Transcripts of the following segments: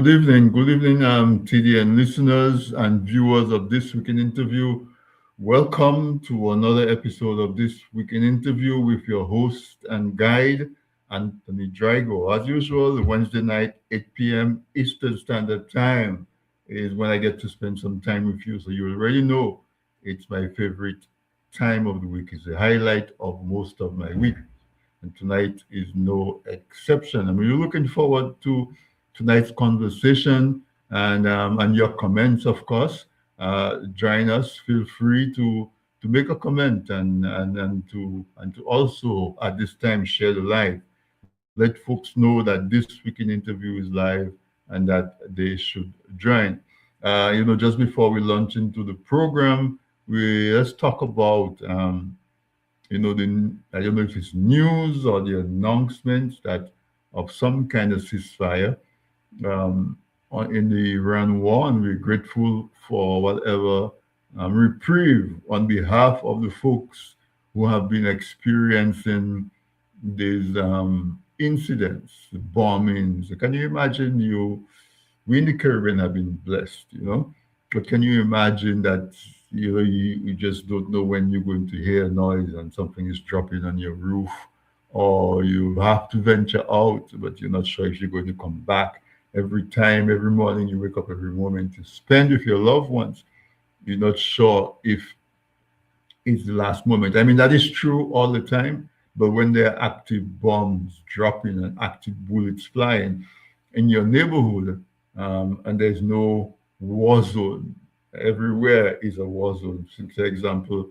Good evening, TDN listeners and viewers of This Week in Interview. Welcome to another episode of This Week in Interview with your host and guide, Anthony Drago. As usual, Wednesday night, 8 p.m. Eastern Standard Time is when I get to spend some time with you. So you already know it's my favorite time of the week. It's the highlight of most of my week. And tonight is no exception. I mean, we're looking forward to tonight's conversation and your comments, of course. Join us. Feel free to make a comment and to also at this time share the live. Let folks know that this week in interview is live and that they should join. Just before we launch into the program, we let's talk about the I don't know if it's news or the announcements that of some kind of ceasefire in the Iran war, and we're grateful for whatever reprieve on behalf of the folks who have been experiencing these incidents, the bombings. Can you imagine we in the Caribbean have been blessed, but can you imagine that you just don't know when you're going to hear noise and something is dropping on your roof, or you have to venture out, but you're not sure if you're going to come back. Every time, every morning you wake up, every moment you spend with your loved ones, you're not sure if it's the last moment. I mean, that is true all the time, but when there are active bombs dropping and active bullets flying in your neighborhood, and there's no war zone, everywhere is a war zone. For example,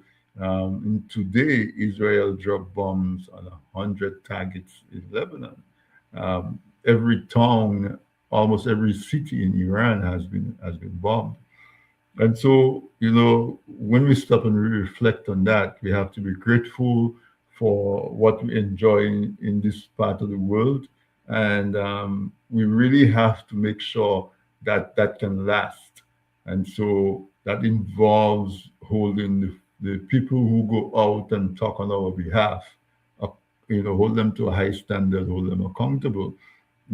today Israel dropped bombs on 100 targets in Lebanon. Every town, almost every city in Iran has been bombed. And so, when we stop and we reflect on that, we have to be grateful for what we enjoy in this part of the world. And we really have to make sure that that can last. And so that involves holding the people who go out and talk on our behalf, hold them to a high standard, hold them accountable,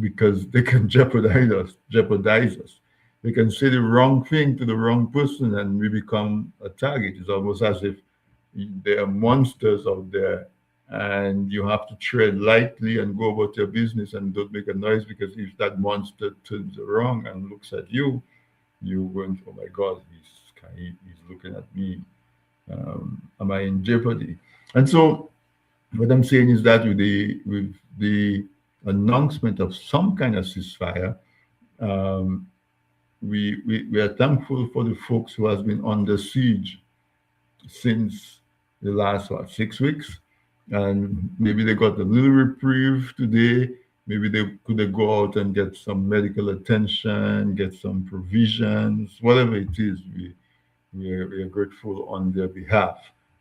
because they can jeopardize us. They can say the wrong thing to the wrong person and we become a target. It's almost as if there are monsters out there and you have to tread lightly and go about your business and don't make a noise, because if that monster turns around and looks at you, you're going, oh my God, he's looking at me. Am I in jeopardy? And so what I'm saying is that with the announcement of some kind of ceasefire, we are thankful for the folks who has been under siege since the last 6 weeks, and maybe they got a little reprieve today. Maybe they could go out and get some medical attention, get some provisions, whatever it is. We are grateful on their behalf.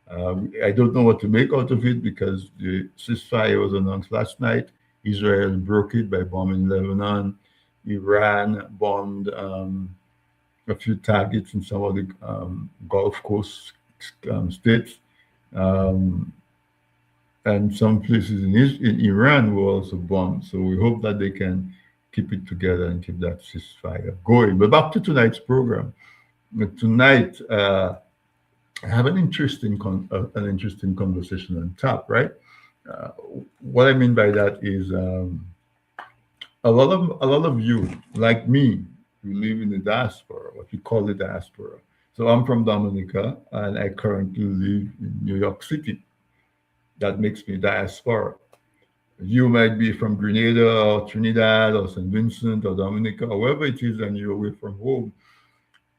I don't know what to make out of it, because the ceasefire was announced last night. Israel broke it by bombing Lebanon. Iran bombed a few targets in some of the Gulf Coast states. And some places in Iran were also bombed. So we hope that they can keep it together and keep that ceasefire going. But back to tonight's program. Tonight, I have an interesting conversation on tap, right? What I mean by that is a lot of you, like me, who live in the diaspora, what we call the diaspora. So I'm from Dominica, and I currently live in New York City. That makes me diaspora. You might be from Grenada or Trinidad or St. Vincent or Dominica, or wherever it is, and you're away from home.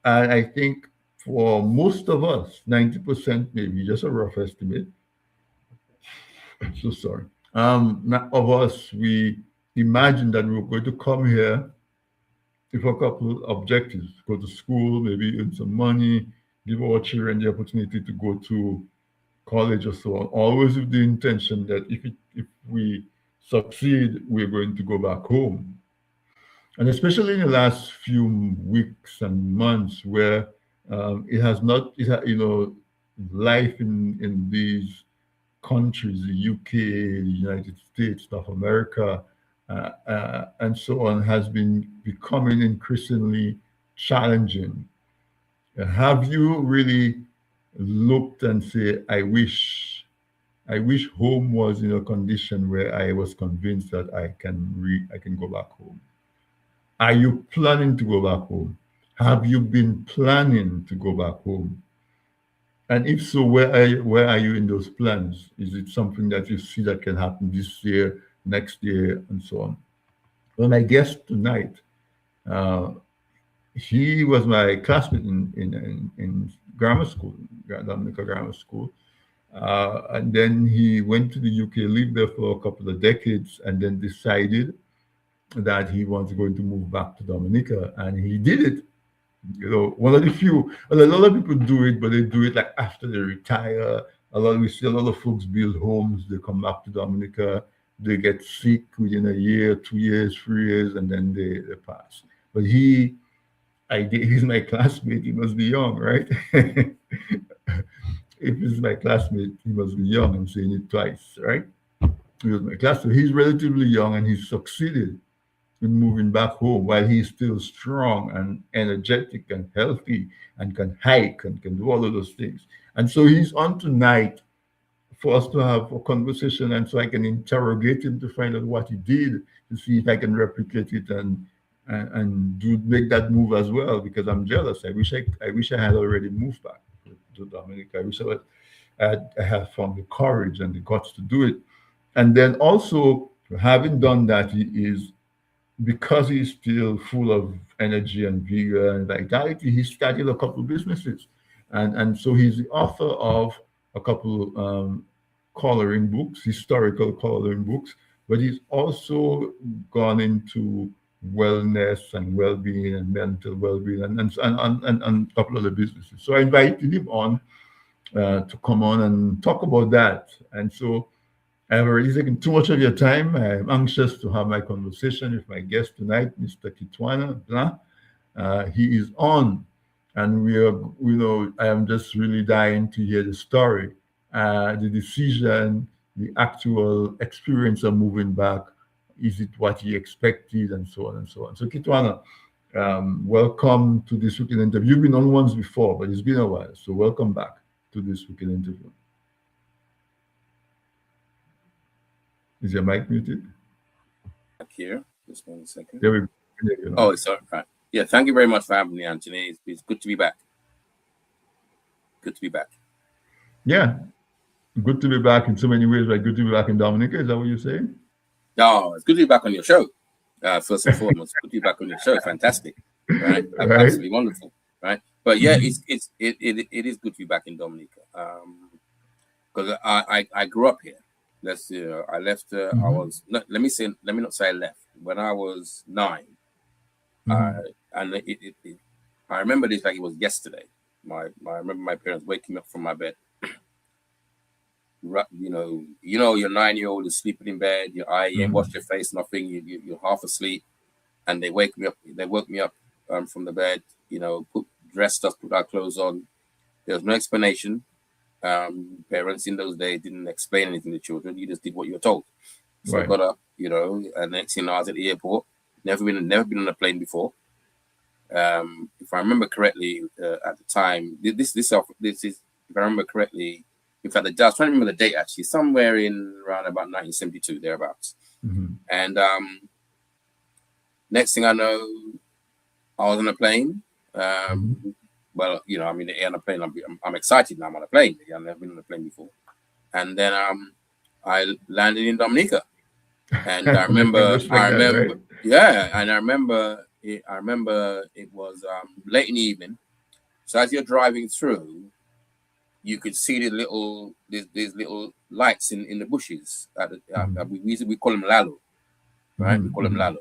And I think for most of us, 90% maybe, just a rough estimate. I'm so sorry. Of us, we imagine that we're going to come here with a couple of objectives: go to school, maybe earn some money, give our children the opportunity to go to college or so on, always with the intention that if we succeed, we're going to go back home. And especially in the last few weeks and months, where it has not, life in these countries, the UK, the United States, North America, and so on has been becoming increasingly challenging. Have you really looked and say, I wish home was in a condition where I was convinced that I can go back home? Are you planning to go back home? Have you been planning to go back home? And if so, where are you in those plans? Is it something that you see that can happen this year, next year, and so on? Well, my guest tonight, uh, he was my classmate in grammar school, Dominica Grammar School. And then he went to the UK, lived there for a couple of decades, and then decided that he was going to move back to Dominica, and he did it. You know, one of the few. Well, a lot of people do it, but they do it like after they retire. We see a lot of folks build homes. They come back to Dominica. They get sick within a year, 2 years, 3 years, and then they pass. But he's my classmate. He must be young, right? If he's my classmate, he must be young. I'm saying it twice, right? He was my classmate. He's relatively young, and he's succeeded in moving back home while he's still strong and energetic and healthy and can hike and can do all of those things. And so he's on tonight for us to have a conversation, and so I can interrogate him to find out what he did, to see if I can replicate it and do make that move as well, because I'm jealous. I wish I had already moved back to Dominica. I wish I had found the courage and the guts to do it. And then also, having done that, he is, because he's still full of energy and vigor and vitality, he started a couple of businesses, and so he's the author of a couple coloring books, historical coloring books, but he's also gone into wellness and well-being and mental well-being and a couple of other businesses. So I invited him on to come on and talk about that. And so I've already taken too much of your time. I'm anxious to have my conversation with my guest tonight, Mr. Kitwana Blanc. He is on, and I am just really dying to hear the story, the decision, the actual experience of moving back. Is it what he expected, and so on and so on. So, Kitwana, welcome to this weekend interview. You've been on once before, but it's been a while. So, welcome back to this weekend interview. Is your mic muted? Here, just 1 second. There we go. There you Oh, it's all right. Yeah, thank you very much for having me, Anthony. It's good to be back. Good to be back. Yeah, good to be back in so many ways. Like good to be back in Dominica. Is that what you're saying? Oh, it's good to be back on your show. First and foremost, good to be back on your show. Fantastic, right? Right. Absolutely wonderful, right? But yeah, it is good to be back in Dominica. Because I grew up here. I left. I was let me not say I left when I was 9. And I remember this like it was yesterday. I remember my parents waking me up from my bed. Your 9-year-old is sleeping in bed. You ain't washed your face, nothing. You're half asleep, and they wake me up. They woke me up from the bed. Dressed us, put our clothes on. There was no explanation. Parents in those days didn't explain anything to children. You just did what you were told. So Right. I got up, and next thing I was at the airport. Never been on a plane before. If I remember correctly, at the time, this is, if I remember correctly, in fact, I was trying to remember the date actually, somewhere in around about 1972, thereabouts. And next thing I know, I was on a plane. Well, on a plane, I'm excited now. I'm on a plane. I've never been on a plane before. And then I landed in Dominica. And I remember, Right? yeah, and I remember it was late in the evening. So as you're driving through, you could see these little lights in the bushes. We call them lalo, right? We call them lalo.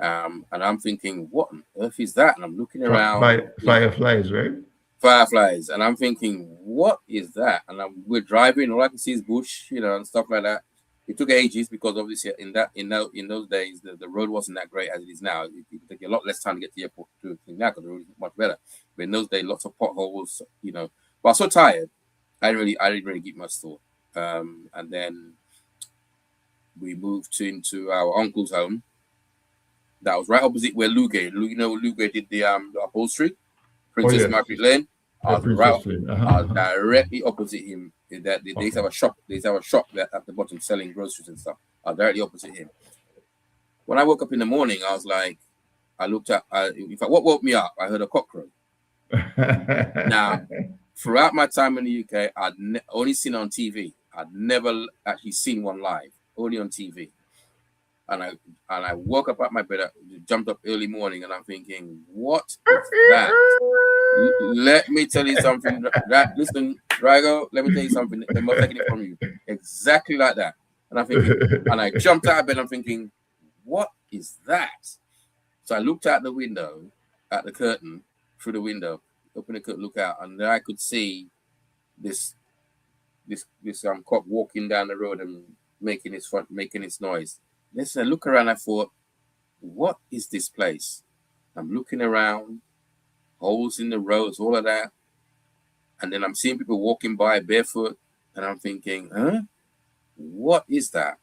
And I'm thinking, what on earth is that? And I'm looking around. Fireflies, right? Fireflies, and I'm thinking, what is that? And we're driving, all I can see is bush, and stuff like that. It took ages because obviously in those days the road wasn't that great as it is now. It took a lot less time to get to the airport to now because the road is much better. But in those days, lots of potholes, But I was so tired, I didn't really give much thought. And then we moved into our uncle's home. That was right opposite where Lugay. You know, Lugay did the upholstery, Oh Princess yes, Margaret Lane. I yeah, was right. Princess Lane. I was directly opposite him. That they used to Okay. have a shop. They used to have a shop there at the bottom selling groceries and stuff. I was directly opposite him. When I woke up in the morning, I was like, I looked at. In fact, what woke me up? I heard a cock crow. Now, throughout my time in the UK, I'd only seen it on TV. I'd never actually seen one live, only on TV. And I woke up at my bed, jumped up early morning, and I'm thinking, what is that? Let me tell you something. Listen, Drago, let me tell you something. I'm not taking it from you. Exactly like that. And I'm thinking, and I jumped out of bed. I'm thinking, what is that? So I looked out the window, at the curtain, through the window, open the curtain, look out, and there I could see this cock walking down the road and making its noise. Listen, I look around. I thought, what is this place? I'm looking around, holes in the roads, all of that, and then I'm seeing people walking by barefoot, and I'm thinking, huh? What is that?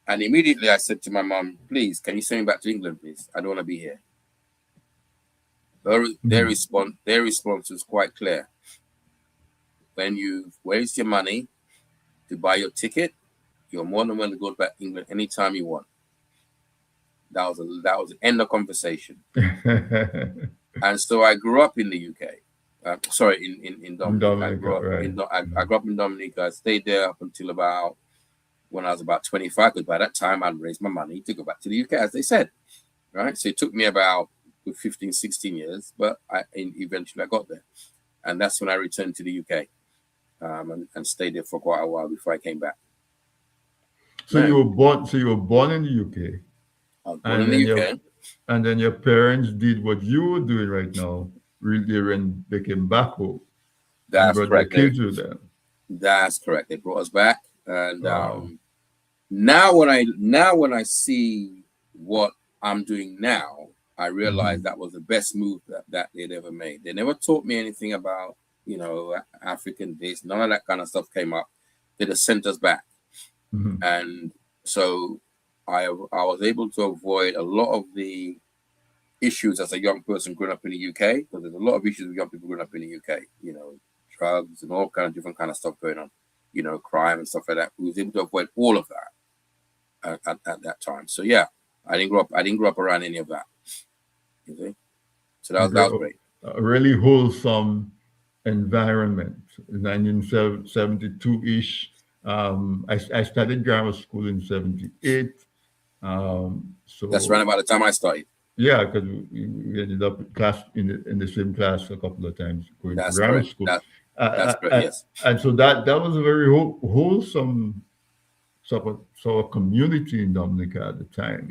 And immediately I said to my mom, please, can you send me back to England, please? I don't want to be here. Their response was quite clear. When you've wasted your money to buy your ticket, you're more than willing to go back to England anytime you want. That was the end of conversation. And so I grew up in the UK. In Dominica. I grew up in Dominica. I stayed there up until about when I was about 25. Because by that time I'd raised my money to go back to the UK, as they said. Right. So it took me about 15, 16 years, but eventually I got there, and that's when I returned to the UK, and stayed there for quite a while before I came back. So you were born. So you were born in the UK, I was born in the UK. And then your parents did what you were doing right now. Really, when they came back home, That's brought correct. their kids with them. That's correct. They brought us back, and Wow. now when I see what I'm doing now, I realize that was the best move that they'd ever made. They never taught me anything about, African this. None of that kind of stuff came up. They just sent us back. And so I was able to avoid a lot of the issues as a young person growing up in the UK, because there's a lot of issues with young people growing up in the UK, drugs and all kind of different kind of stuff going on, crime and stuff like that. We was able to avoid all of that at that time. So yeah, I didn't grow up around any of that. You see? So that was great. A really wholesome environment. 1972-ish. I started grammar school in 78. So that's around about the time I started. Yeah, because we ended up in the same class a couple of times going to grammar school. That's correct. Yes. And so that was a very wholesome sort of community in Dominica at the time.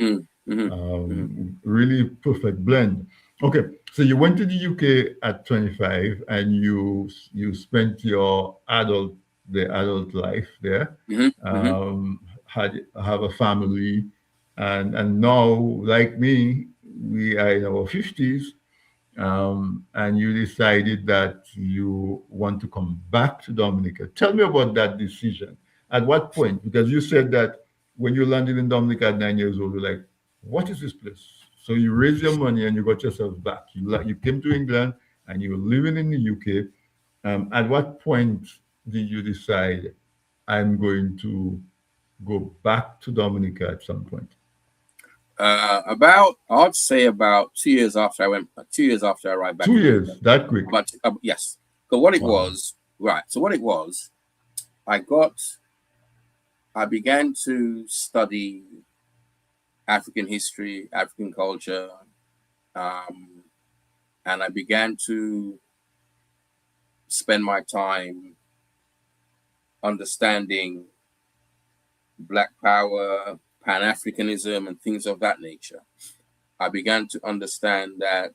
Really perfect blend. Okay, so you went to the UK at 25, and you spent your adult life there. Have a family, and now, like me, we are in our 50s, and you decided that you want to come back to Dominica. Tell me about that decision. At what point? Because you said that when you landed in Dominica at 9 years old, you're like, what is this place? So you raised your money and you got yourself back. You came to England and you were living in the UK. At what point did you decide, I'm going to go back to Dominica at some point? I'd say about 2 years after I went. 2 years after I arrived back. 2 years, that quick? But yes. So what it was, right? So what it was, I began to study African history, African culture, and I began to spend my time understanding Black Power, Pan-Africanism, and things of that nature. I began to understand that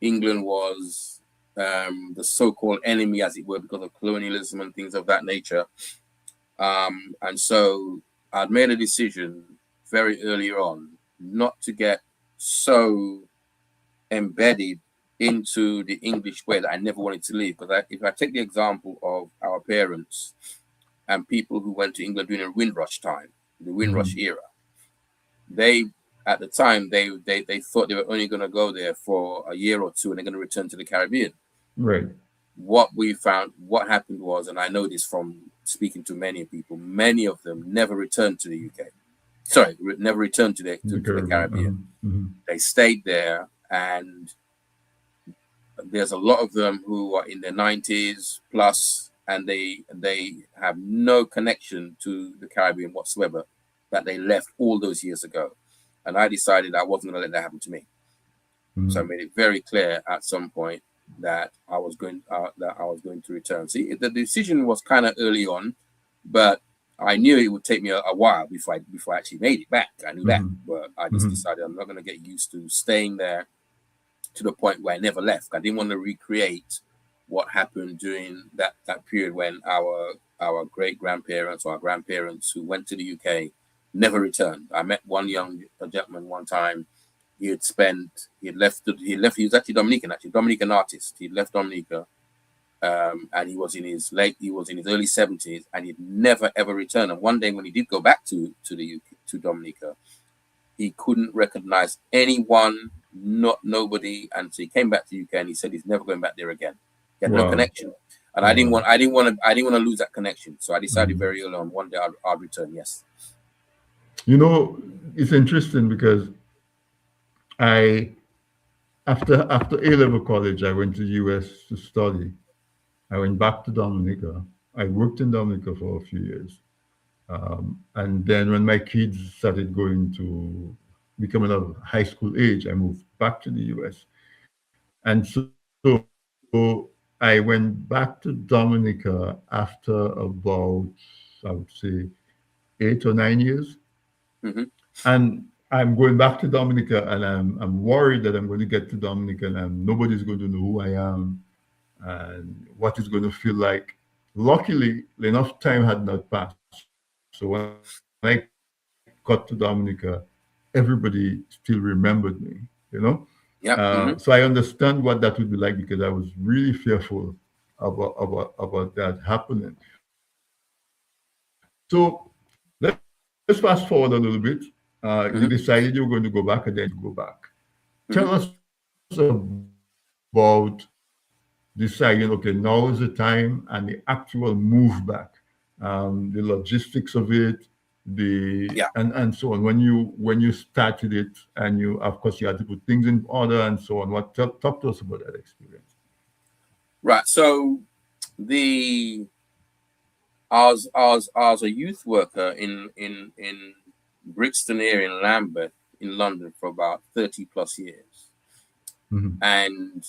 England was the so-called enemy, as it were, because of colonialism and things of that nature. And so I'd made a decision very early on not to get so embedded into the English way that I never wanted to leave. Because if I take the example of our parents and people who went to England during the Windrush time, the Windrush era. They at the time they thought they were only going to go there for a year or two and they're going to return to the Caribbean. Right. What we found, what happened was, and I know this from speaking to many people, many of them never returned to the UK. Sorry, never returned to the Caribbean. They stayed there, and there's a lot of them who are in their 90s plus, and they have no connection to the Caribbean whatsoever, that they left all those years ago. And I decided I wasn't going to let that happen to me. So I made it very clear at some point that I was going to return. See, the decision was kind of early on, but I knew it would take me a while before I actually made it back. I knew that, but I just decided I'm not going to get used to staying there to the point where I never left. I didn't want to recreate what happened during that period when our great grandparents or our grandparents who went to the UK never returned. I met one young gentleman one time. He was actually Dominican artist. He'd left Dominica, and he was in his early 70s, and he'd never ever returned. And one day when he did go back to the UK, to Dominica, he couldn't recognize anyone, nobody, and so he came back to the UK and he said he's never going back there again. He had no connection, and I didn't want to lose that connection. So I decided very early on, one day I'll return. Yes. You know, it's interesting because after A-level college, I went to the US to study. I went back to Dominica. I worked in Dominica for a few years. And then when my kids started going to becoming of high school age, I moved back to the US. And so I went back to Dominica after about, I would say, 8 or 9 years. And I'm going back to Dominica, and I'm worried that I'm going to get to Dominica and nobody's going to know who I am and what it's going to feel like. Luckily, enough time had not passed. So when I got to Dominica, everybody still remembered me, you know? So I understand what that would be like because I was really fearful about that happening. So let's fast forward a little bit. You decided you were going to go back, and then you go back. Tell us about deciding, okay, now is the time, and the actual move back. The logistics of it, and so on. When you started it, and you, of course, you had to put things in order and so on. Talk to us about that experience. Right. So the I was a youth worker in Brixton area in Lambeth in London for about 30 plus years. And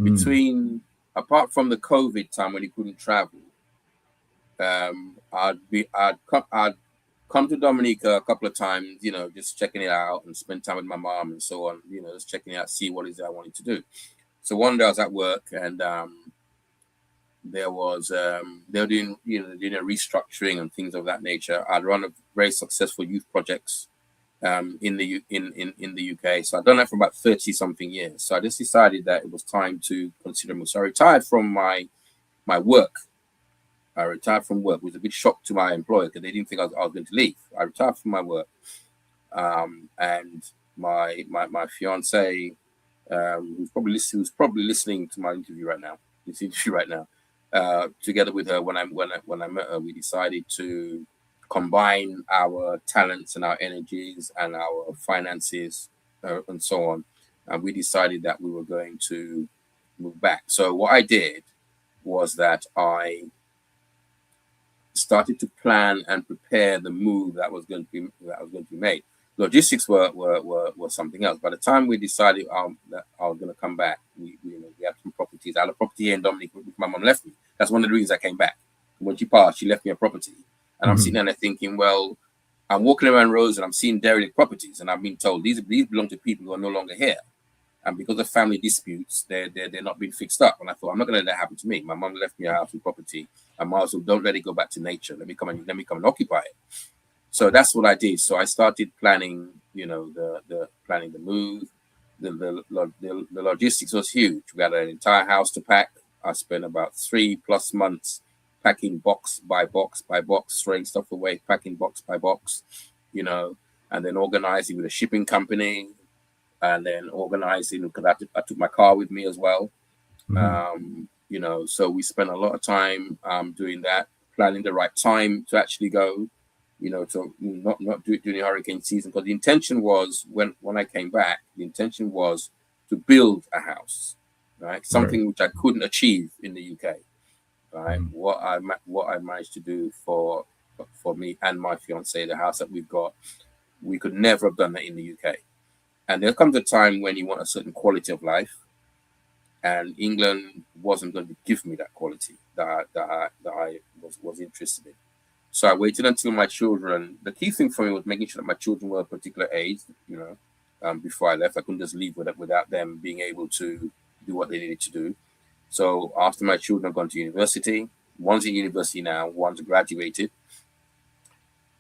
between, apart from the COVID time when you couldn't travel, I'd come to Dominica a couple of times, you know, just checking it out and spend time with my mom and so on, you know, just checking it out, see what is it I wanted to do. So one day I was at work, and there was they were doing a restructuring and things of that nature. I'd run a very successful youth projects in the UK. So I'd done that for about 30 something years. So I just decided that it was time to consider move. So I retired from my work. I retired from work. It was a big shock to my employer because they didn't think I was going to leave. I retired from my work, and my fiance, who's probably listening to my interview right now. Together with her, when I met her, we decided to combine our talents and our energies and our finances and so on. And we decided that we were going to move back. So what I did was that I started to plan and prepare the move that was going to be made. Logistics were something else. By the time we decided that I was going to come back, we had some properties. I had a property here in Dominica, which my mum left me. That's one of the reasons I came back. When she passed, she left me a property, and I'm sitting there thinking, well, I'm walking around roads and I'm seeing derelict properties, and I've been told these belong to people who are no longer here, and because of family disputes, they're not being fixed up. And I thought, I'm not going to let that happen to me. My mum left me a house and property. I might as well don't let it go back to nature. Let me come and occupy it. So that's what I did. So I started planning, planning the move. The logistics was huge. We had an entire house to pack. I spent about 3+ months packing box by box by box, throwing stuff away, packing box by box, you know, and then organizing with a shipping company, and then organizing because I took my car with me as well. Mm-hmm. You know, so we spent a lot of time doing that, planning the right time to actually go. You know, to not do it during hurricane season, because the intention was when I came back, the intention was to build a house, right? Right. Something which I couldn't achieve in the UK, right? Mm-hmm. What I managed to do for me and my fiance, the house that we've got, we could never have done that in the UK. And there comes a time when you want a certain quality of life, and England wasn't going to give me that quality that I was interested in. So I waited until my children. The key thing for me was making sure that my children were a particular age, you know, before I left. I couldn't just leave without them being able to do what they needed to do. So after my children have gone to university, one's in university now, one's graduated,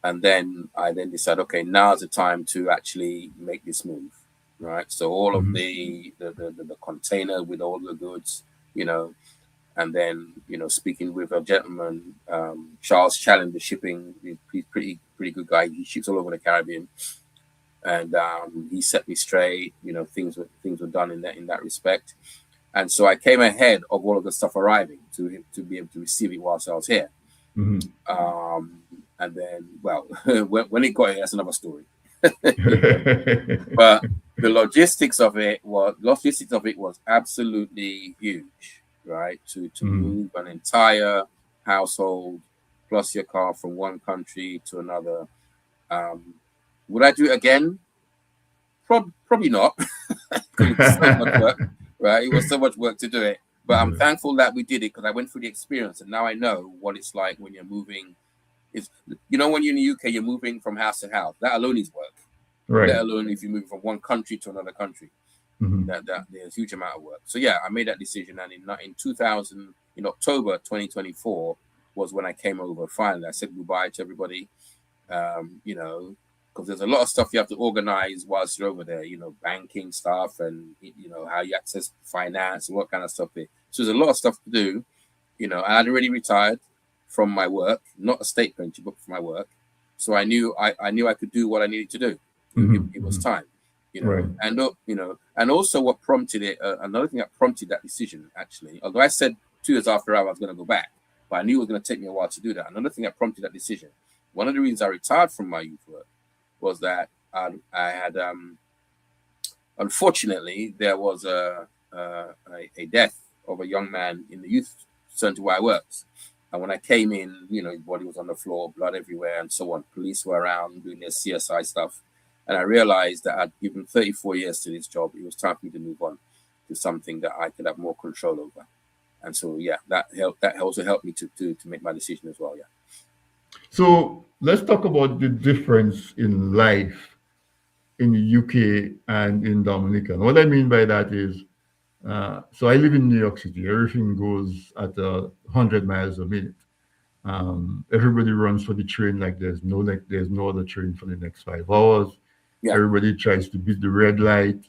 and then I then decided, okay, now's the time to actually make this move, right? So all of Mm-hmm. the container with all the goods, you know, and then speaking with a gentleman, Charles Challen, the shipping, he's pretty good guy. He ships all over the Caribbean, and he set me straight. You know, things were done in that respect, and so I came ahead of all of the stuff arriving to be able to receive it whilst I was here. Mm-hmm. Um, and then, well, when it got here, that's another story. You know, but the logistics of it was absolutely huge, right? To Mm-hmm. move an entire household plus your car from one country to another. Um, would I do it again? Probably not, because it was so much work, right? It was so much work to do it. But I'm Yeah. thankful that we did it because I went through the experience, and now I know what it's like when you're moving. Is when you're in the UK, you're moving from house to house. That alone is work. Let Right. alone if you move from one country to another country. Mm-hmm. That there's a huge amount of work. So yeah, I made that decision, and in 2000, in October 2024 was when I came over. Finally, I said goodbye to everybody. Because there's a lot of stuff you have to organize whilst you're over there. You know, banking stuff and how you access finance and what kind of stuff. So there's a lot of stuff to do. I had already retired from my work, not a state pension, but from my work. So I knew I could do what I needed to do. Mm-hmm. It was Mm-hmm. time, Right. and also what prompted it. Another thing that prompted that decision, actually, although I said 2 years after I was going to go back, but I knew it was going to take me a while to do that. Another thing that prompted that decision, one of the reasons I retired from my youth work was that I had, unfortunately, there was a death of a young man in the youth center where I worked. And when I came in, his body was on the floor, blood everywhere, and so on. Police were around doing their CSI stuff. And I realized that I'd given 34 years to this job. It was time for me to move on to something that I could have more control over. And so, yeah, that helped. That also helped me to make my decision as well. Yeah. So let's talk about the difference in life in the UK and in Dominica. And what I mean by that is, so I live in New York City. Everything goes at 100 miles a minute. Everybody runs for the train like there's no other train for the next 5 hours. Yeah. Everybody tries to beat the red light.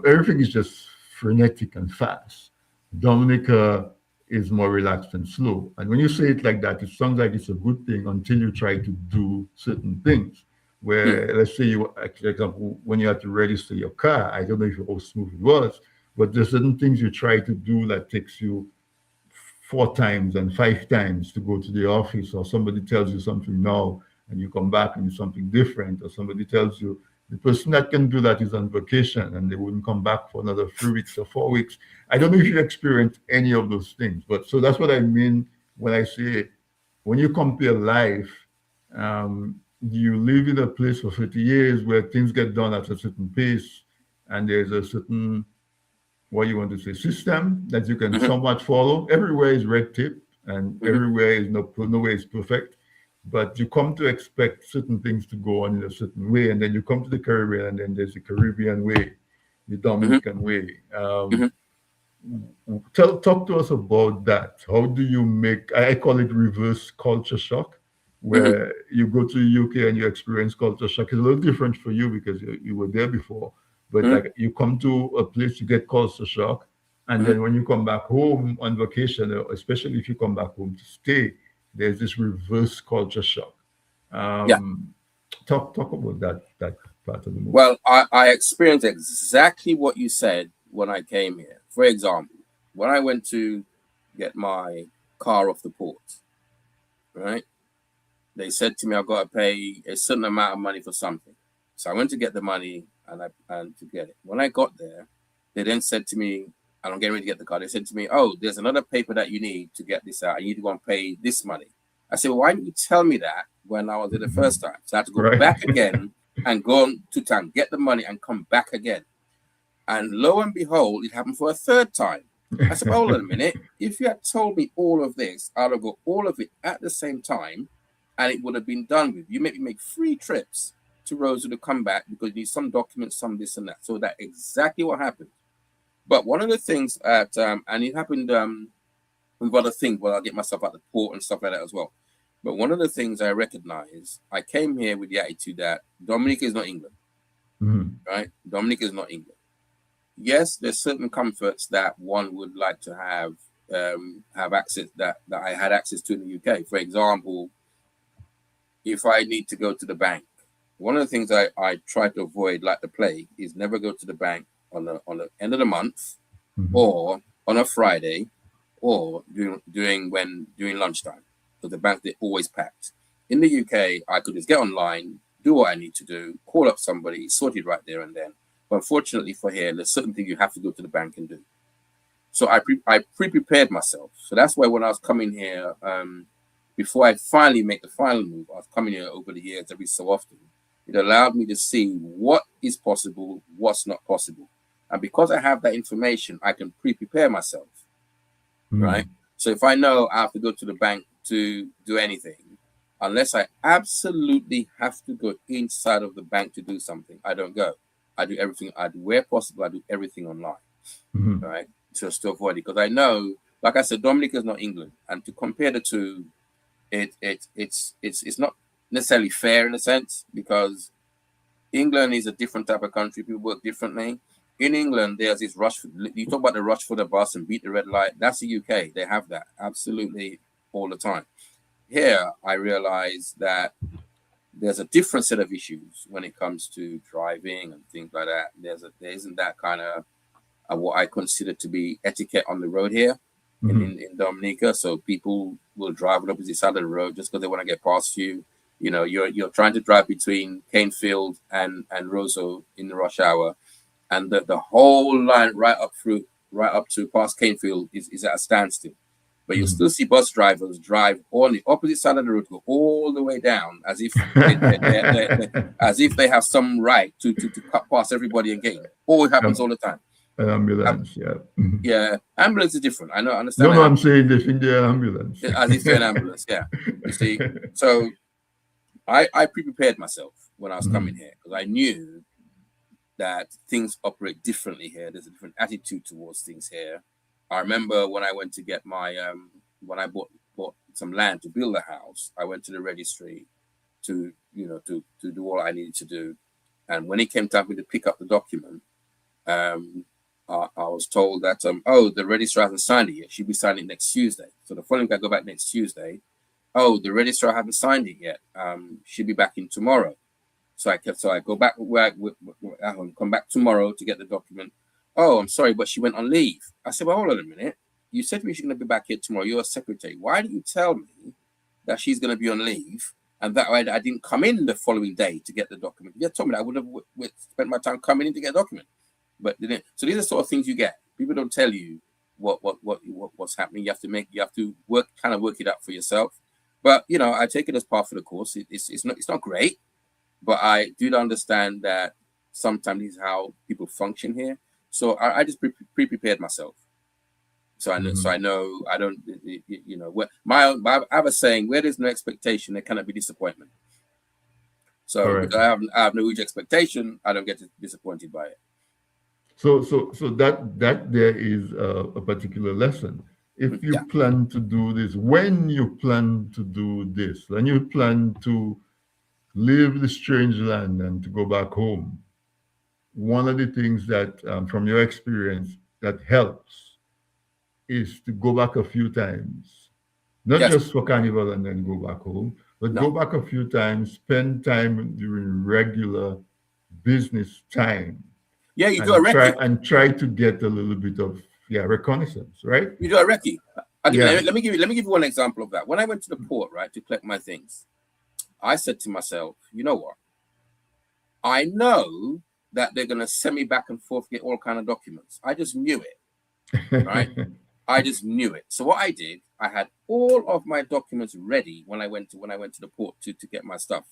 Everything is just frenetic and fast. Dominica is more relaxed and slow. And when you say it like that, it sounds like it's a good thing until you try to do certain things. Mm, Where let's say you, for example, when you have to register your car, I don't know if how smooth it was, but there's certain things you try to do that takes you 4 times and 5 times to go to the office, or somebody tells you something now and you come back and it's something different, or somebody tells you the person that can do that is on vacation and they wouldn't come back for another 3 weeks or 4 weeks. I don't know if you experience any of those things, but so that's what I mean when I say when you compare life, you live in a place for 30 years where things get done at a certain pace and there's a certain what you want to say system that you can hmm somewhat follow. Everywhere is red tape and hmm everywhere is no way is perfect. But you come to expect certain things to go on in a certain way, and then you come to the Caribbean, and then there's the Caribbean way, the hmm Dominican way. hmm Talk to us about that. How do you make? I call it reverse culture shock, hmm where you go to the UK and you experience culture shock. It's a little different for you because you were there before, but hmm like you come to a place, you get culture shock, And Mhm. then when you come back home on vacation, especially if you come back home to stay, there's this reverse culture shock. Yeah. Um, talk about that part of the move. Well, I experienced exactly what you said when I came here. For example, when I went to get my car off the port, right? They said to me I've got to pay a certain amount of money for something. So I went to get the money and to get it. When I got there, they then said to me, and I'm getting ready to get the car. They said to me, "Oh, there's another paper that you need to get this out. You need to go and pay this money." I said, "Well, why didn't you tell me that when I was there the first time?" So I had to go Right. back again and go on to town, get the money, and come back again. And lo and behold, it happened for a third time. I said, "Hold on a minute. If you had told me all of this, I'd have got all of it at the same time, and it would have been done with. You make me make 3 trips to Rosa to come back because you need some documents, some this and that." So that exactly what happened. But one of the things at and it happened with other things. Well, I'll get myself out the port and stuff like that as well. But one of the things I recognize, I came here with the attitude that Dominica is not England, Mhm. right? Dominica is not England. Yes, there's certain comforts that one would like to have access that I had access to in the UK. For example, if I need to go to the bank, one of the things I try to avoid like the plague is never go to the bank on the end of the month Mhm. or on a Friday or during lunchtime because the bank they're always packed. In the UK, I could just get online, do what I need to do, call up somebody, sort it right there and then. But unfortunately for here, there's certain things you have to go to the bank and do. So I pre-prepared myself. So that's why when I was coming here, before I finally make the final move, I was coming here over the years every so often. It allowed me to see what is possible, what's not possible. And because I have that information, I can pre-prepare myself, right? Mhm. So if I know I have to go to the bank to do anything, unless I absolutely have to go inside of the bank to do something, I don't go. I do everything. I do where possible. I do everything online, Mhm. right? Just to avoid it, because I know, like I said, Dominica is not England, and to compare the two, it's not necessarily fair in a sense because England is a different type of country. People work differently. In England, there's this rush. You talk about the rush for the bus and beat the red light. That's the UK. They have that absolutely all the time. Here, I realize that there's a different set of issues when it comes to driving and things like that. There isn't that kind of what I consider to be etiquette on the road here Mhm. in Dominica. So people will drive on the opposite side of the road just because they want to get past you. You know, you're trying to drive between Canefield and Roseau in the rush hour, and the whole line right up to past Canefield is at a standstill. But you'll Mhm. still see bus drivers drive on the opposite side of the road, go all the way down, as if as if they have some right to cut past everybody and get in. Oh, it happens all Um, the time. an Um, ambulance, yeah. Mhm. yeah, ambulance is different. I know, I No, understand no, the I'm ambulance saying this in the ambulance. as if they're an ambulance. Yeah, you see. So I pre-prepared myself when I was coming Mhm. here because I knew that things operate differently here. There's a different attitude towards things here. I remember when I went to get my when I bought some land to build a house. I went to the registry to to do all I needed to do, and when it came time for me to pick up the document, um, I was told that oh, the registrar hasn't signed it yet. She'll be signing it next Tuesday. So the following week I go back next Tuesday. Oh, the registrar hasn't signed it yet. She'll be back in tomorrow. So I go back where I come back tomorrow to get the document. Oh, I'm sorry, but she went on leave. I said, well, hold on a minute. You said to me she's going to be back here tomorrow. You're a secretary. Why didn't you tell me that she's going to be on leave and that I didn't come in the following day to get the document? If you had told me that, I would have spent my time coming in to get a document. But didn't. So these are sort of things you get. People don't tell you what's happening. You have to work it out for yourself. But I take it as part of the course. It's not great, but I do understand that sometimes this is how people function here. So I just pre-prepared myself. Mhm. I know I don't what I have a saying: where there's no expectation, there cannot be disappointment. So Correct. because I have no huge expectation, I don't get disappointed by it. So that there is a particular lesson. If you Yeah. plan to do this, when you plan to do this, when you plan to leave the strange land and to go back home, one of the things that, from your experience, that helps. is to go back a few times, not Yes. just for carnival and then go back home, but No. go back a few times, spend time during regular business time, Yeah, you do a and try recce. to get a little bit of, yeah, reconnaissance, right? You do a recce. Yeah. Let me give you one example of that. When I went to the port, right, to collect my things, I said to myself, you know what? I know that they're gonna send me back and forth, get all kind of documents. I just knew it, right? I just knew it. So what I did, I had all of my documents ready when I went to the port to get my stuff.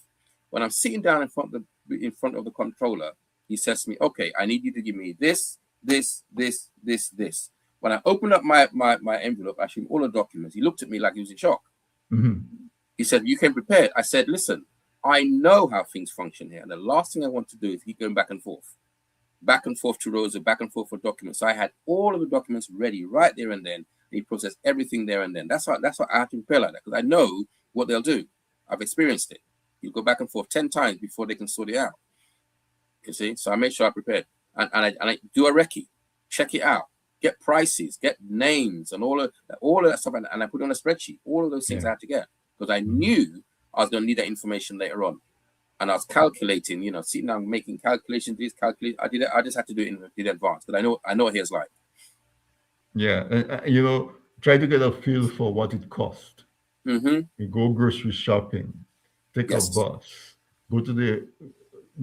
When I'm sitting down in front of the controller, he says to me, "Okay, I need you to give me this, this, this, this, this." When I opened up my envelope, I showed him all the documents. He looked at me like he was in shock. Mhm. He said, "You came prepared." I said, "Listen, I know how things function here, and the last thing I want to do is keep going back and forth to Rosa, back and forth for documents." So I had all of the documents ready right there and then. He processed everything there and then. That's why I have to prepare like that, because I know what they'll do. I've experienced it. You go back and forth 10 times before they can sort it out. You see? So I made sure I prepared. And I do a recce, check it out, get prices, get names and all of that stuff, and I put it on a spreadsheet. All of those things Yeah. I had to get, because I Mhm. knew I was gonna need that information later on. And I was calculating, sitting down making calculations. These calculations, I did it. I just had to do it in advance, because I know what he's like. Yeah. And, try to get a feel for what it costs. Mm-hmm. You go grocery shopping, take a Yes, bus, go to the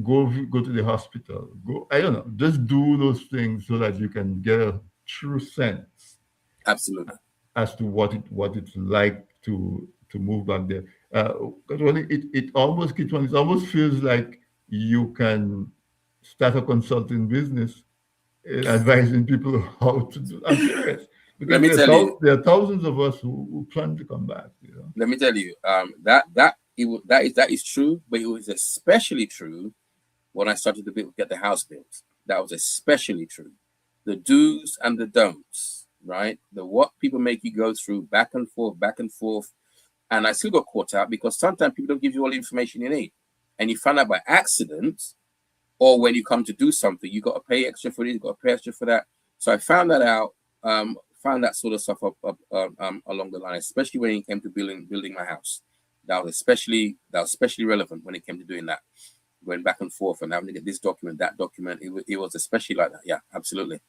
go to the hospital. Go, I don't know, just do those things so that you can get a true sense absolutely. as to what it's like to move back there. Because when it almost feels like you can start a consulting business advising people how to do. I'm serious, because Let me tell you. there are thousands of us who plan to come back. Let me tell you. That is true, but it was especially true when I started to get the house built. That was especially true. The do's and the don'ts, right? The what people make you go through back and forth. And I still got caught out, because sometimes people don't give you all the information you need. And you find out by accident, or when you come to do something, you got to pay extra for this, you got to pay extra for that. So I found that out, found that sort of stuff up along the line, especially when it came to building my house. That was especially relevant when it came to doing that, going back and forth and having to get this document, that document. It was especially like that. Yeah, absolutely.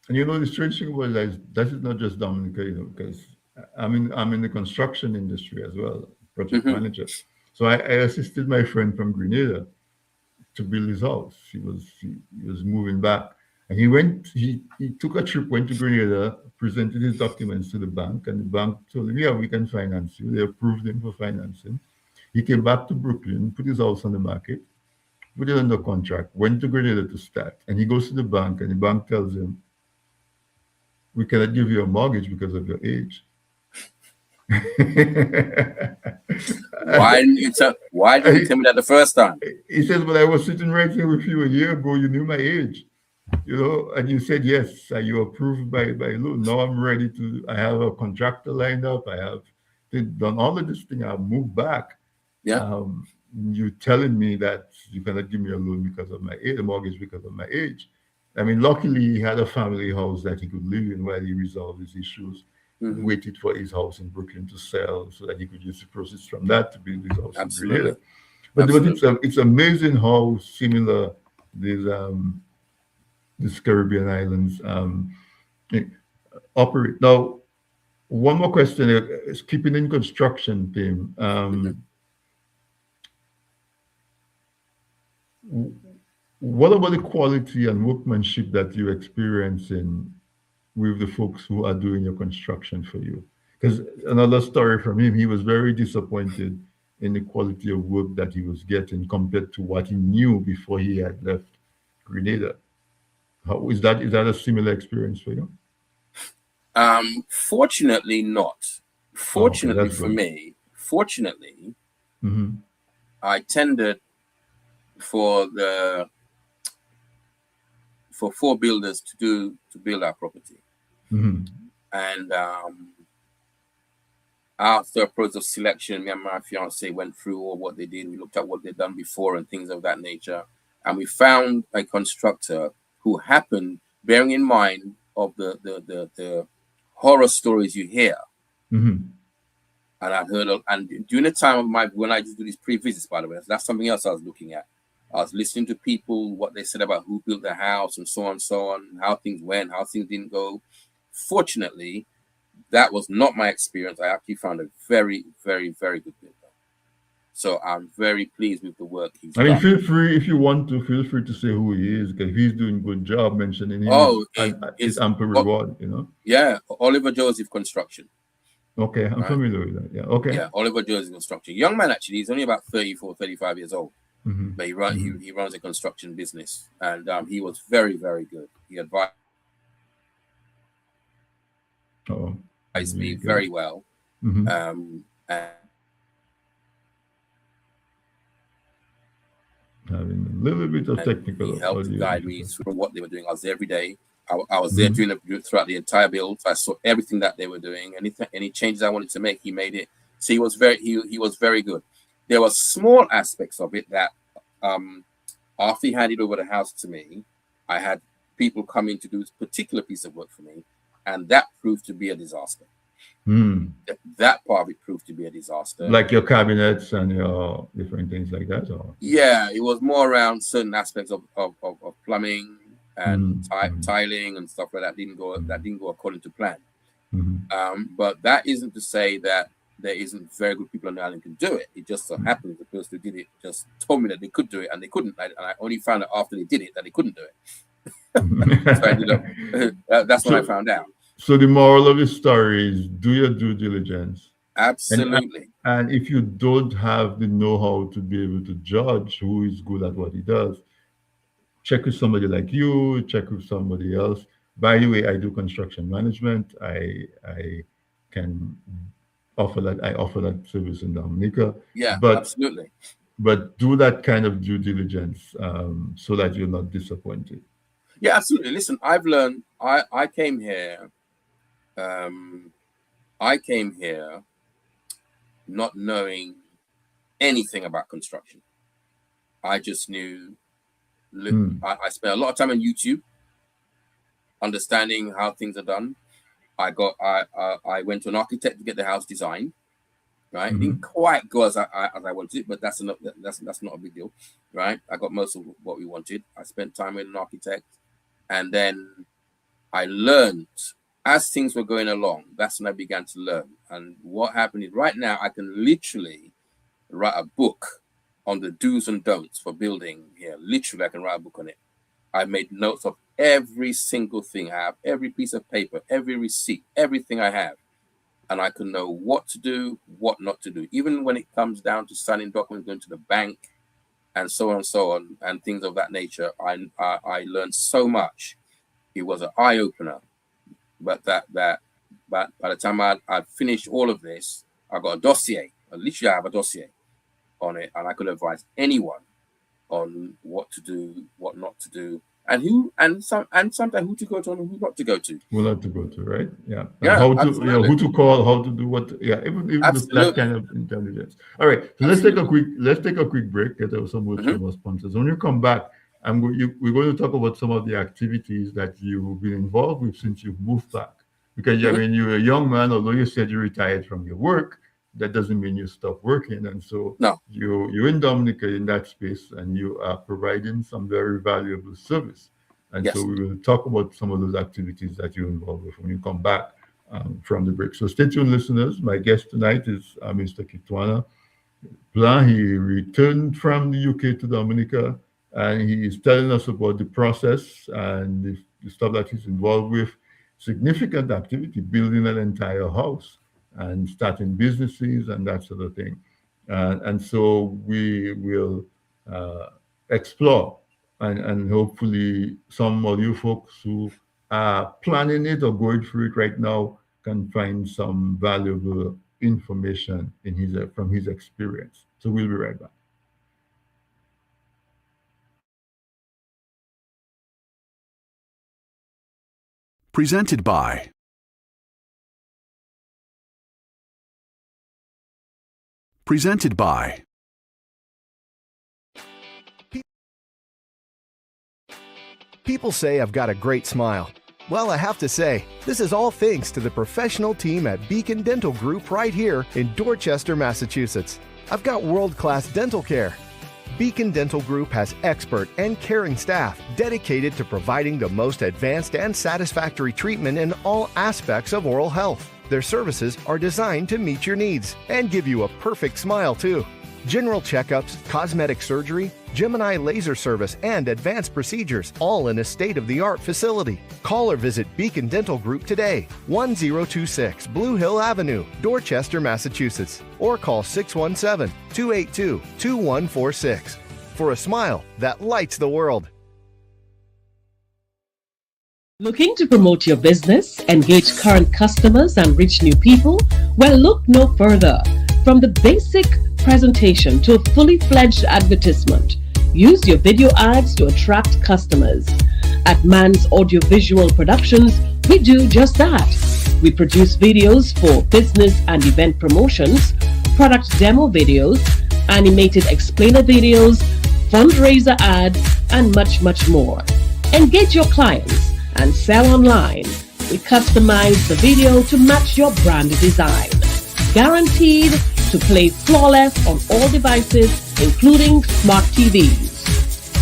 And the strange thing was that is not just Dominica, because I'm in the construction industry as well, project Hmm. manager. So I assisted my friend from Grenada to build his house. He was moving back, and he took a trip, went to Grenada, presented his documents to the bank, and the bank told him, "Yeah, we can finance you." They approved him for financing. He came back to Brooklyn, put his house on the market, put it under contract, went to Grenada to start, and he goes to the bank, and the bank tells him, "We cannot give you a mortgage because of your age." Why didn't you he, tell me that the first time? he says, "But I was sitting right here with you a year ago. You knew my age, and you said yes. You approved by law. Now I'm ready to. I have a contractor lined up. I have done all of this thing. I've moved back. Yeah. Um, you telling me that you cannot give me a loan because of my age, a mortgage because of my age." I mean, luckily he had a family house that he could live in while he resolved his issues, and Hmm. waited for his house in Brooklyn to sell so that he could use the proceeds from that to build his house in Absolutely. Grenada. But Absolutely. it's amazing how similar these these Caribbean islands eh, operate. Now, one more question is keeping in construction theme. Hmm. W- what about the quality and workmanship that you experience in with the folks who are doing your construction for you? Because another story from him, he was very disappointed in the quality of work that he was getting compared to what he knew before he had left Grenada. How is that a similar experience for you? Fortunately, not. Oh, okay, Fortunately that's for good. me, fortunately, Hmm. I tendered for the for four builders to build our property, Hmm. and after a process of selection, me and my fiance went through all what they did. We looked at what they'd done before and things of that nature, and we found a constructor who happened, bearing in mind of the horror stories you hear. Mm-hmm. And I'd heard of, and during the time of when I used to do these pre-visits, by the way, that's something else I was looking at. I was listening to people, what they said about who built the house and so on, how things went, how things didn't go. Fortunately, that was not my experience. I actually found a very, very, very good builder. So I'm very pleased with the work he's I mean, done. feel free if you want to. Feel free to say who he is, because he's doing a good job. Mentioning him Oh, is it's ample reward. You know. yeah, Oliver Joseph Construction. Okay, I'm Right? familiar with that. Yeah. Okay. Yeah, Oliver Joseph Construction. Young man, actually, he's only about 34, 35 years old. Mm-hmm. But Mm-hmm. he runs a construction business, and he was very, very good. He advised Oh, me really good. very well. Mm-hmm. And Having a little bit of he technical helped audio guide me difficulty. through what they were doing. I was there every day. I was there Mm-hmm. throughout the entire build. I saw everything that they were doing. Any changes I wanted to make, he made it. So he was very good. There were small aspects of it that after he handed over the house to me, I had people come in to do this particular piece of work for me, and that proved to be a disaster. Mm. That part of it proved to be a disaster. Like your cabinets and your different things like that, or Yeah, it was more around certain aspects of plumbing and mm-hmm. tiling and stuff like that didn't go according to plan. Mm-hmm. But that isn't to say that there isn't very good people on the island who can do it. It just so happens the person who did it just told me that they could do it and they couldn't. And I only found out after they did it that they couldn't do it. So I ended up. That's when I found out. So the moral of the story is do your due diligence. And Absolutely. and if you don't have the know-how to be able to judge who is good at what he does, check with somebody like you, check with somebody else. By the way, I do construction management. I can I offer that service in Dominica. Yeah, But absolutely. do that kind of due diligence so that you're not disappointed. Yeah, absolutely. Listen, I've learned. I came here. I came here not knowing anything about construction. I just knew. Mm, I spent a lot of time on YouTube, understanding how things are done. I went to an architect to get the house designed. Right, it mhm. didn't quite go as I wanted it, but that's not a big deal. Right, I got most of what we wanted. I spent time with an architect, and then I learned as things were going along. That's when I began to learn. And what happened is right now I can literally write a book on the do's and don'ts for building here. Literally, I can write a book on it. I made notes of every single thing I have, every piece of paper, every receipt, everything I have. And I can know what to do, what not to do. Even when it comes down to signing documents, going to the bank, and so on, and things of that nature, I learned so much. It was an eye opener. But but by the time I finished all of this, I got a dossier. Literally, I have a dossier on it, and I could advise anyone on what to do, what not to do, and sometimes who to go to and who not to go to. We'll have to go to, right? Yeah. And Yeah, how to, absolutely, who to call, how to do what. Yeah, even that kind absolutely, of intelligence. All right. So absolutely. let's take a quick break, get some words Hmm. from our sponsors. When you come back, we're going to talk about some of the activities that you've been involved with since you've moved back. Because I Hmm. mean, you're a young man, although you said you retired from your work, that doesn't mean you stopped working. And so No, you're in Dominica in that space, and you are providing some very valuable service. And so yes. we will talk about some of those activities that you're involved with when you come back from the break. So stay tuned, listeners. My guest tonight is Mr. Kitwana Blanc. He returned from the UK to Dominica, and he is telling us about the process and the stuff that he's involved with. Significant activity, building an entire house and starting businesses and that sort of thing. And so we will uh, explore, and hopefully some of you folks who are planning it or going through it right now can find some valuable information in his from his experience. So we'll be right back. Presented by Presented by People say I've got a great smile. Well, I have to say, this is all thanks to the professional team at Beacon Dental Group right here in Dorchester, Massachusetts. I've got world-class dental care. Beacon Dental Group has expert and caring staff dedicated to providing the most advanced and satisfactory treatment in all aspects of oral health. Their services are designed to meet your needs and give you a perfect smile, too. General checkups, cosmetic surgery, Gemini laser service, and advanced procedures, all in a state-of-the-art facility. Call or visit Beacon Dental Group today, 1026 Blue Hill Avenue, Dorchester, Massachusetts, or call 617-282-2146 for a smile that lights the world. Looking to promote your business, engage current customers, and reach new people? Well, look no further. From the basic presentation to a fully fledged advertisement, use your video ads to attract customers. At Man's Audiovisual Productions, we do just that. We produce videos for business and event promotions, product demo videos, animated explainer videos, fundraiser ads, and much, much more. Engage your clients and sell online. We customize the video to match your brand design. Guaranteed to play flawless on all devices, including smart TVs.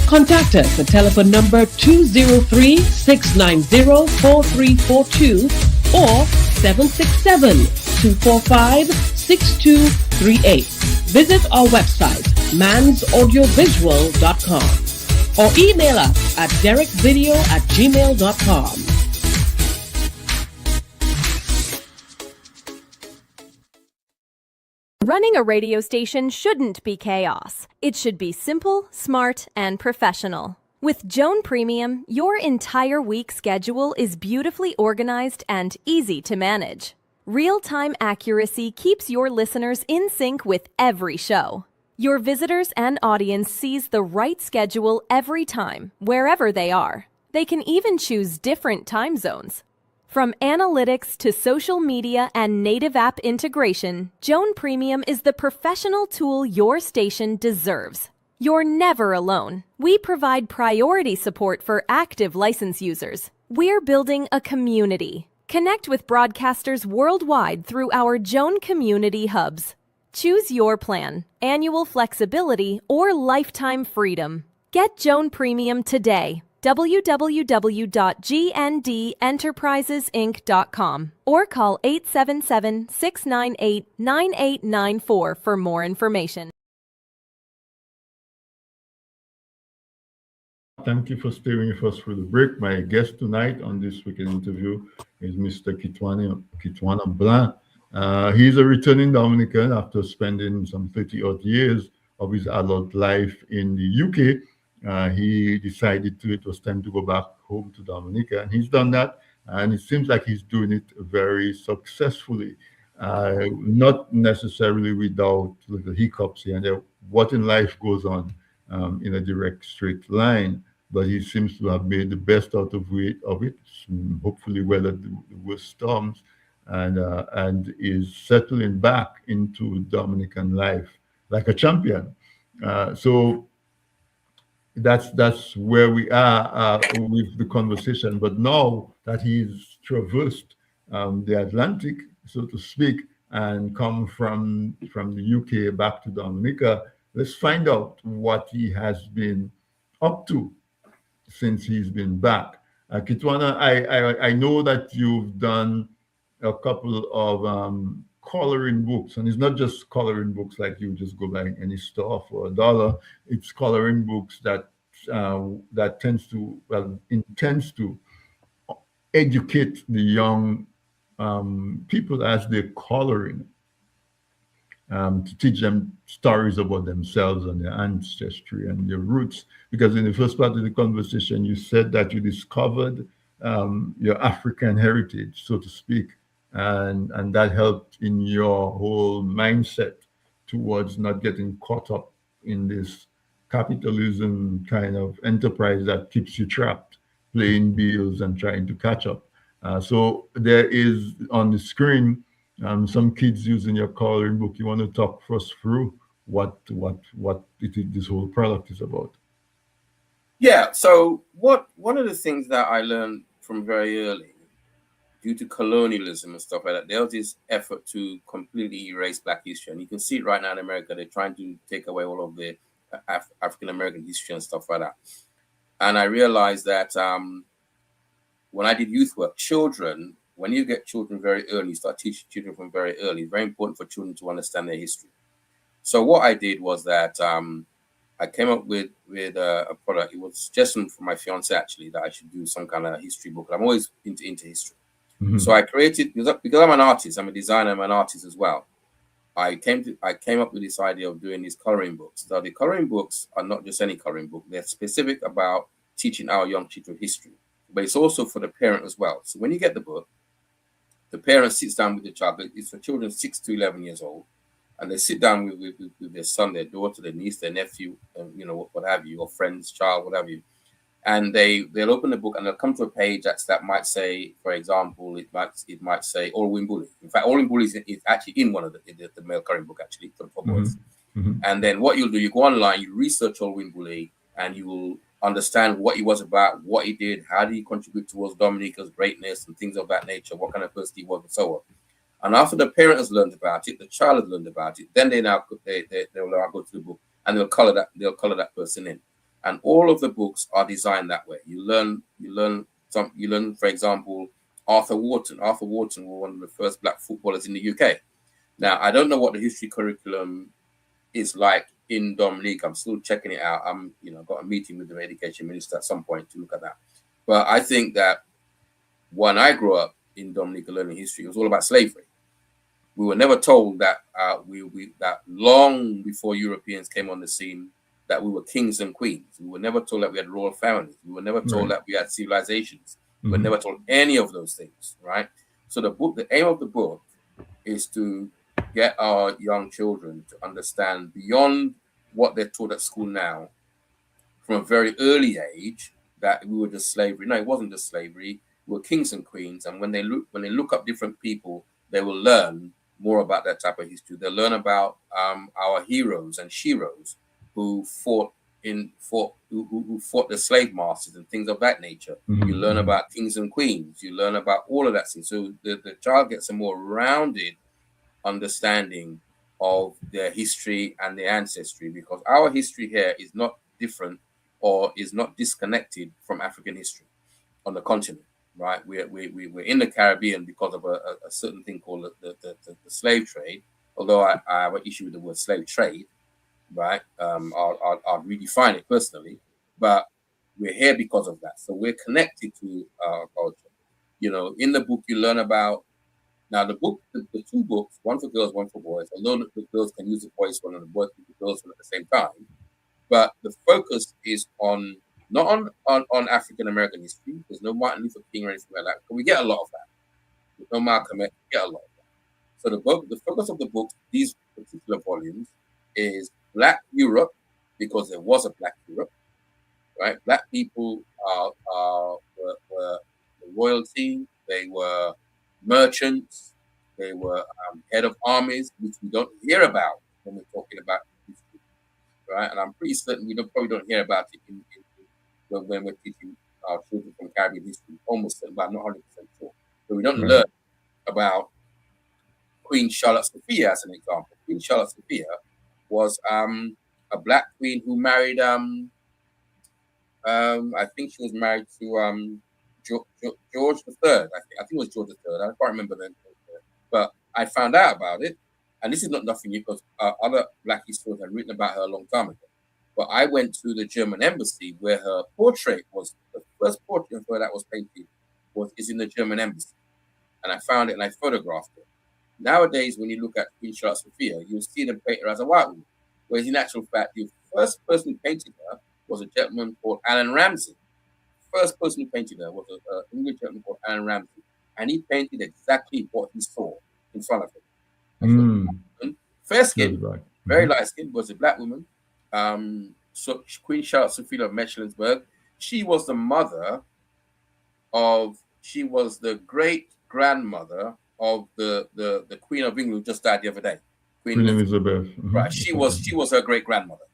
Contact us at telephone number 203-690-4342 or 767-245-6238. Visit our website, mansaudiovisual.com, or email us at derekvideo@gmail.com. Running a radio station shouldn't be chaos. It should be simple, smart, and professional. With Joan Premium, your entire week schedule is beautifully organized and easy to manage. Real-time accuracy keeps your listeners in sync with every show. Your visitors and audience sees the right schedule every time, wherever they are. They can even choose different time zones. From analytics to social media and native app integration, Joan Premium is the professional tool your station deserves. You're never alone. We provide priority support for active license users. We're building a community. Connect with broadcasters worldwide through our Joan Community Hubs. Choose your plan, annual flexibility, or lifetime freedom. Get Joan Premium today. www.gndenterprisesinc.com or call 877-698-9894 for more information. Thank you for staying with us through the break. My guest tonight on this weekend interview is Mr. Kitwana Blanc. He's a returning Dominican after spending some 30-odd years of his adult life in the UK. He decided it was time to go back home to Dominica, and he's done that, and it seems like he's doing it very successfully, not necessarily without little hiccups here and there. What in life goes on in a direct, straight line, but he seems to have made the best out of it, hopefully weathered the worst storms, and is settling back into Dominican life like a champion. So that's where we are with the conversation. But now that he's traversed the Atlantic, so to speak, and come from the UK back to Dominica, let's find out what he has been up to since he's been back. Kitwana, I know that you've done a couple of coloring books, and it's not just coloring books like you just go by any store for $1. It's coloring books that intends to educate the young people as they're coloring, to teach them stories about themselves and their ancestry and their roots. Because in the first part of the conversation, you said that you discovered your African heritage, so to speak, and that helped in your whole mindset towards not getting caught up in this capitalism kind of enterprise that keeps you trapped, playing bills and trying to catch up. So there is on the screen some kids using your coloring book. You want to talk us through what this whole product is about? Yeah. So one of the things that I learned from very early, due to colonialism and stuff like that, there was this effort to completely erase Black history. And you can see it right now in America. They're trying to take away all of the African American history and stuff like that. And I realized that when I did youth work, children, when you get children very early, you start teaching children from very early. It's very important for children to understand their history. So what I did was that I came up with a product. It was a suggestion from my fiance, actually, that I should do some kind of history book. I'm always into history. So I created, because I'm an artist, I'm a designer, I'm an artist as well. I came up with this idea of doing these coloring books. Now, the coloring books are not just any coloring book. They're specific about teaching our young children history, but it's also for the parent as well. So when you get the book, the parent sits down with the child. It's for children 6 to 11 years old, and they sit down with their son, their daughter, their niece, their nephew, and what have you, or friends, child, whatever you. And they'll open the book and they'll come to a page that might say, for example, it might say All Wimbuli. In fact, All Wimbuli is actually in one of the male coloring book, actually, for boys. And then what you'll do, you go online, you research All Wimbuli, and you will understand what he was about, what he did, how did he contribute towards Dominica's greatness and things of that nature, what kind of person he was, and so on. And after the parent has learned about it, the child has learned about it, then they'll now go to the book and they'll color that person in. And all of the books are designed that way. You learn, for example, Arthur Wharton. Arthur Wharton was one of the first Black footballers in the UK. Now, I don't know what the history curriculum is like in Dominica. I'm still checking it out. Got a meeting with the education minister at some point to look at that. But I think that when I grew up in Dominica learning history, it was all about slavery. We were never told that that long before Europeans came on the scene, that we were kings and queens. We were never told that we had royal families. We were never told that we had civilizations. We were never told any of those things, right? So the aim of the book is to get our young children to understand beyond what they're taught at school now, from a very early age, that we were just slavery. No, it wasn't just slavery. We were kings and queens. And when they look up different people, they will learn more about that type of history. They'll learn about our heroes and sheroes who fought the slave masters and things of that nature. You learn about kings and queens. You learn about all of that thing. So the child gets a more rounded understanding of their history and their ancestry, because our history here is not different or is not disconnected from African history on the continent, right? We're in the Caribbean because of a certain thing called the slave trade. Although I have an issue with the word slave trade, right? I'll redefine it personally, but we're here because of that. So we're connected to our culture. In the book you learn about, now the two books, one for girls, one for boys, although the girls can use the boys one and the boys can use the girls one at the same time, but the focus is not on African American history. There's no Martin Luther King or anything like that, but we get a lot of that. There's no Malcolm X, we get a lot of that. So the focus of the book, these particular volumes, is Black Europe, because there was a Black Europe, right? Black people were royalty. They were merchants. They were head of armies, which we don't hear about when we're talking about history, right? And I'm pretty certain we probably don't hear about it when we're teaching our children from Caribbean history. Almost certain, but I'm not 100% sure. So we don't learn about Queen Charlotte Sophia as an example. Queen Charlotte Sophia was a Black queen who married I think she was married to George III. I think it was George III. I can't remember the name, but I found out about it, and this is not nothing new because other Black historians had written about her a long time ago. But I went to the German embassy where her portrait was, the first portrait of her that was painted is in the German embassy, and I found it and I photographed it. Nowadays, when you look at Queen Charlotte Sophia, you'll see them paint her as a white woman, whereas in actual fact, the first person who painted her was a gentleman called Alan Ramsay. First person who painted her was an English gentleman called Alan Ramsay, and he painted exactly what he saw in front of him. Fair skin, very light skin, was a Black woman. So Queen Charlotte Sophia of Mecklenburg, she was the great grandmother of the Queen of England who just died the other day, Queen Elizabeth. Right, she was her great grandmother.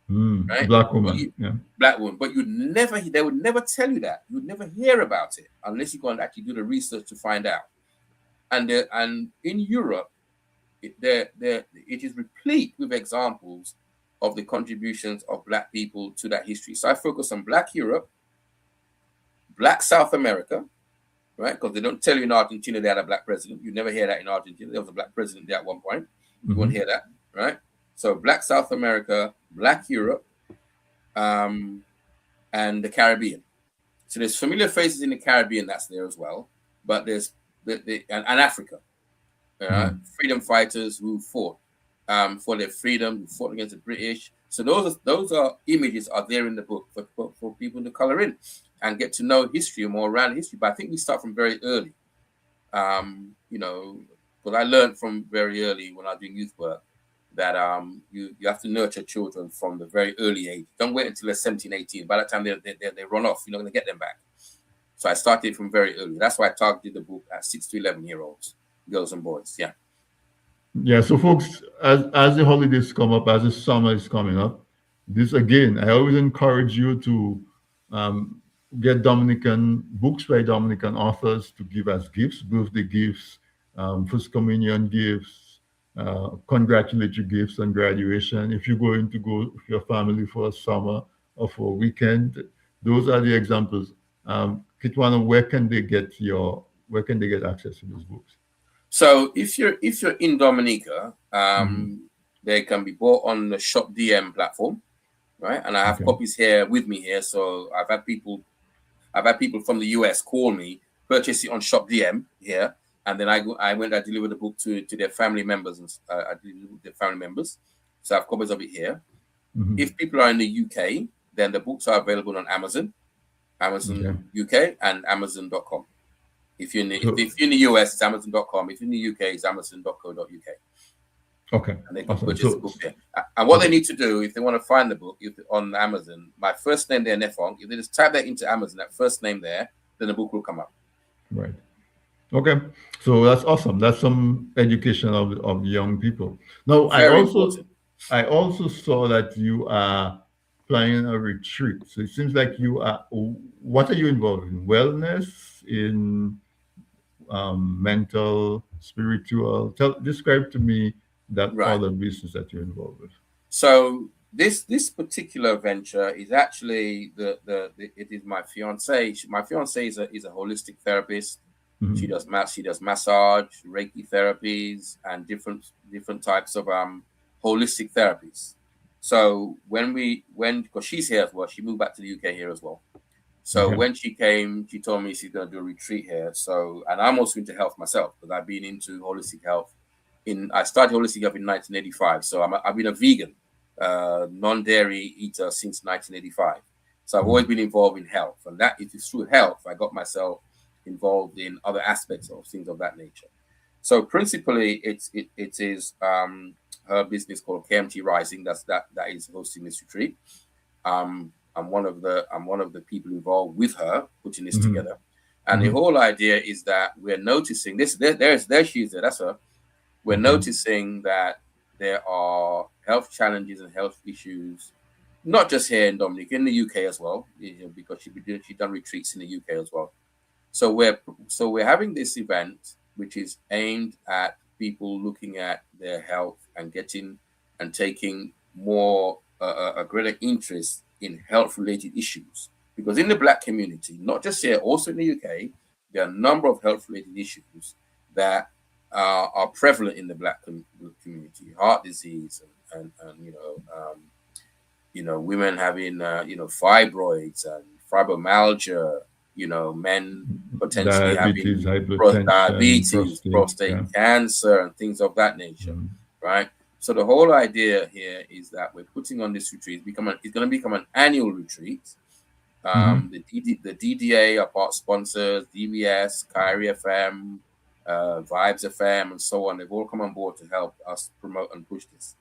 right? Black But woman. Yeah. black woman, but they would never tell you that. You would never hear about it unless you go and actually do the research to find out. And in Europe, it is replete with examples of the contributions of black people to that history. So I focus on Black Europe, Black South America, right? Because they don't tell you in Argentina they had a black president. You never hear that in Argentina. There was a black president there at one point. You won't hear that, right? So Black South America, Black Europe, and the Caribbean. So there's familiar faces in the Caribbean that's there as well, but there's and Africa, freedom fighters who fought for their freedom, who fought against the British. So those are images are there in the book for people to color in and get to know history or more around history. But I think we start from very early, because I learned from very early when I was doing youth work that you have to nurture children from the very early age. Don't wait until they're 17, 18. By the time they run off, you're not going to get them back. So I started from very early. That's why I targeted the book at 6 to 11-year-olds, girls and boys. Yeah. Yeah, so folks, as the holidays come up, as the summer is coming up, this again, I always encourage you to get Dominican books by Dominican authors to give as gifts, birthday gifts, first communion gifts, congratulatory gifts on graduation. If you're going to go with your family for a summer or for a weekend, those are the examples. Kitwana, where can they get access to these books? So if you're in Dominica, they can be bought on the Shop DM platform, right? And I have copies here with me here. So I've had people from the US call me, purchase it on Shop DM here, and then I deliver the book to their family members, and I deliver their family members. So I have copies of it here. If people are in the UK, then the books are available on Amazon UK, and Amazon.com. If you're in the US, it's Amazon.com. If you're in the UK, it's Amazon.co.uk. Okay. And they can purchase the book there. And what they need to do, if they want to find the book on Amazon, my first name there, Nefong, if they just type that into Amazon, that first name there, then the book will come up. Right. Okay. So that's awesome. That's some education of young people. Now, I also saw that you are planning a retreat. So it seems like what are you involved in? Wellness, in mental, spiritual? Describe to me that other business that you're involved with. So this particular venture is actually it is my fiance. My fiance is a holistic therapist. She does massage, Reiki therapies, and different types of holistic therapies. So because she's here as well, she moved back to the UK here as well. So when she came, she told me she's going to do a retreat here. So, and I'm also into health myself because I've been into holistic health. I started holistic health in 1985. So I've been a vegan, non-dairy eater since 1985. So I've always been involved in health, and that it is through health I got myself involved in other aspects of things of that nature. So principally, it is her business called KMT Rising. That is hosting this retreat. I'm one of the people involved with her putting this together, and the whole idea is that we're noticing this. There she is. There, that's her. We're noticing that there are health challenges and health issues, not just here in Dominica, in the UK as well, because she's done retreats in the UK as well. So we're having this event which is aimed at people looking at their health and taking more a greater interest in health-related issues. Because in the Black community, not just here, also in the UK, there are a number of health-related issues that are prevalent in the Black community: heart disease, and women having fibroids and fibromyalgia. Men potentially diabetes, having diabetes, prostate cancer, and things of that nature, right? So the whole idea here is that we're putting on this retreat. It's going to become an annual retreat. The DDA are part sponsors, DBS, Kyrie FM, Vibes FM, and so on. They've all come on board to help us promote and push this.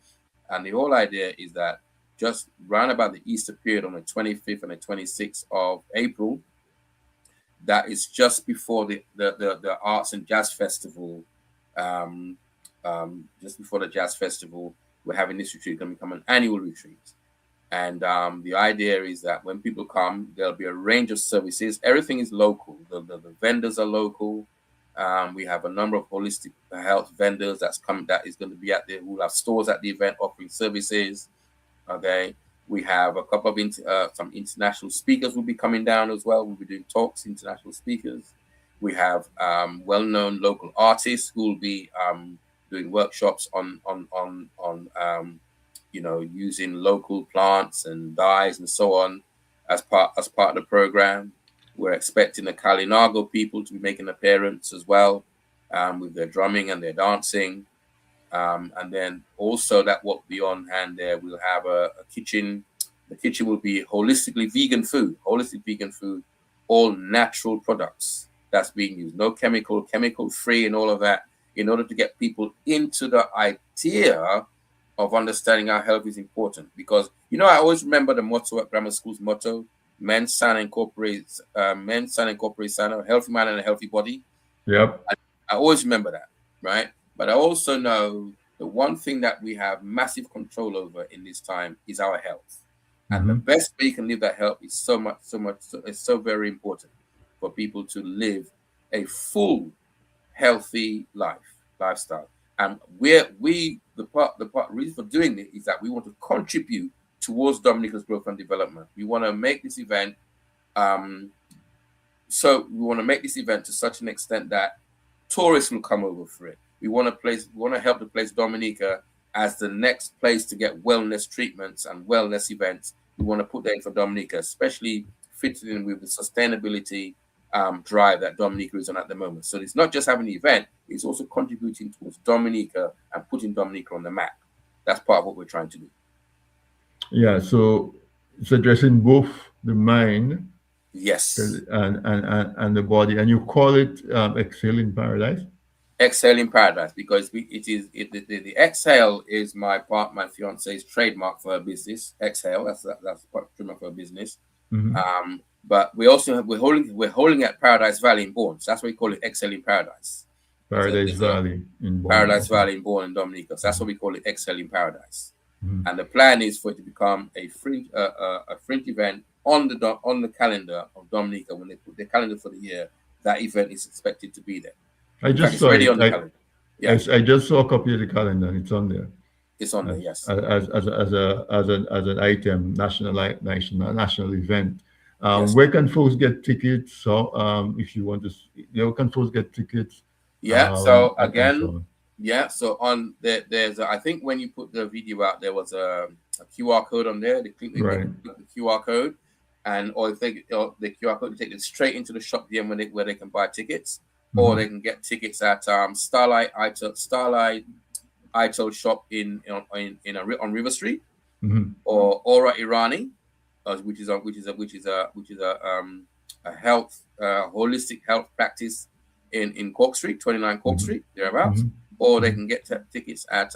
And the whole idea is that just round about the Easter period on the 25th and the 26th of April, that is just before the Arts and Jazz Festival. Just before the Jazz Festival, we're having this retreat. It's going to become an annual retreat. And the idea is that when people come, there'll be a range of services. Everything is local. The vendors are local. We have a number of holistic health vendors that is going to be at there. We'll have stores at the event offering services. Okay. We have a couple of some international speakers will be coming down as well. We'll be doing talks, international speakers. We have well-known local artists who will be doing workshops on using local plants and dyes and so on as part of the program. We're expecting the Kalinago people to be making an appearance as well, with their drumming and their dancing. And then also that will be on hand there. We'll have a kitchen. The kitchen will be holistic vegan food, all natural products that's being used, no chemical free and all of that, in order to get people into the idea of understanding how health is important. Because, I always remember the motto at grammar school's motto, mens sana incorporates sana, a healthy man and a healthy body. Yep. I always remember that, right? But I also know the one thing that we have massive control over in this time is our health. And the best way you can live that health is it's so very important for people to live a full, healthy lifestyle. And the reason for doing it is that we want to contribute towards Dominica's growth and development. We want to make this event, to such an extent that tourists will come over for it. We want to help to place Dominica as the next place to get wellness treatments and wellness events. We want to put that in for Dominica, especially fitting in with the sustainability drive that Dominica is on at the moment. So it's not just having an event, it's also contributing towards Dominica and putting Dominica on the map. That's part of what we're trying to do. Yeah, so it's addressing both the mind, yes, and the body, and you call it Exhale in Paradise. Exhale in Paradise, because the exhale is my fiance's trademark for her business. Exhale, that's trademark for her business. But we're holding at Paradise Valley in Bourne. So that's why we call it Exhale in Paradise. Paradise Valley in Bourne. Paradise Valley in Bourne and Dominica. So that's what we call it, Exhale in Paradise. And the plan is for it to become a fringe event on the calendar of Dominica. When they put their calendar for the year, that event is expected to be there. I just saw it. I just saw a copy of the calendar, and it's on there. It's on there, yes. As an item, national event. Yes. Where can folks get tickets? So, if you want to, where can folks get tickets? Yeah. So again, so on there's I think when you put the video out, there was a QR code on there. They click the QR code, or if they the QR code, they take it straight into the shop DM where they can buy tickets. Or they can get tickets at Starlight ITIL shop on River Street, or Aura Irani, which is a health holistic health practice in Cork Street, 29 Cork Street, thereabouts. Or they can get tickets at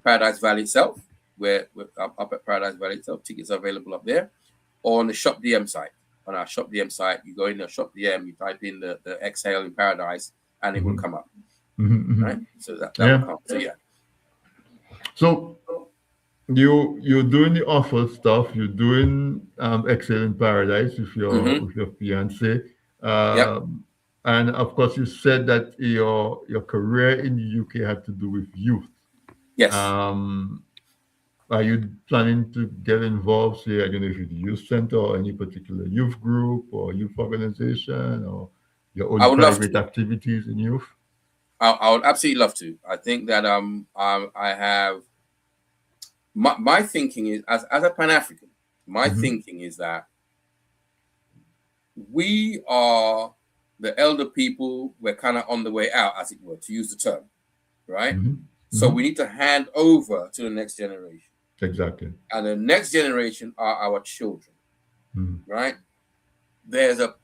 Paradise Valley itself, where up at Paradise Valley itself, tickets are available up there, or on the Shop DM site. On our Shop DM site, you go in the Shop DM, you type in the Exhale in Paradise, and it will come up. Right? So that will come. So yeah. So you're doing the offer stuff. You're doing Exhale in Paradise with your fiance. And of course, you said that your career in the UK had to do with youth. Yes. Are you planning to get involved, say, I don't know if it's a youth center or any particular youth group or youth organization or your own private activities in youth? I would absolutely love to. I think that I have my thinking is as a Pan-African, my thinking is that we are the elder people. We're kind of on the way out, as it were, to use the term, right? So we need to hand over to the next generation. Exactly. And the next generation are our children, right? There's a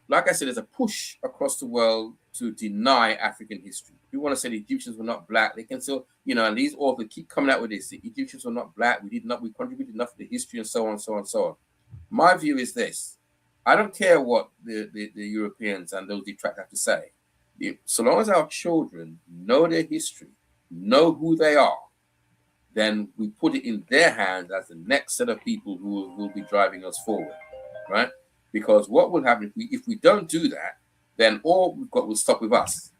push across the world to deny African history. We want to say the Egyptians were not black. They can still, and these authors keep coming out with this. The Egyptians were not black. We contributed enough to the history and so on, so on, so on. My view is this. I don't care what the Europeans and those detractors have to say. So long as our children know their history, know who they are, then we put it in their hands as the next set of people who will be driving us forward, right? Because what will happen if we don't do that, then all we've got will stop with us.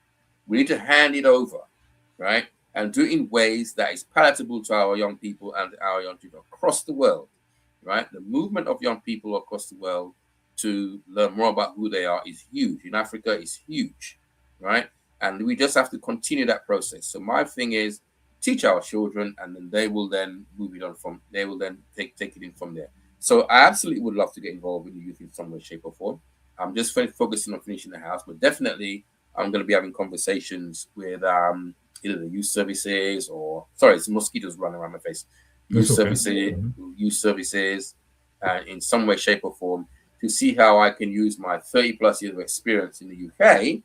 We need to hand it over, right? And do it in ways that is palatable to our young people and our young people across the world, right? The movement of young people across the world to learn more about who they are is huge. In Africa, it's huge, right? And we just have to continue that process. So my thing is teach our children, and then they will then move it on from. They will then take it in from there. So I absolutely would love to get involved with the youth in some way, shape, or form. I'm just focusing on finishing the house, but definitely I'm going to be having conversations with either the youth services or sorry, some mosquitoes running around my face. Youth services, in some way, shape, or form to see how I can use my 30 plus years of experience in the UK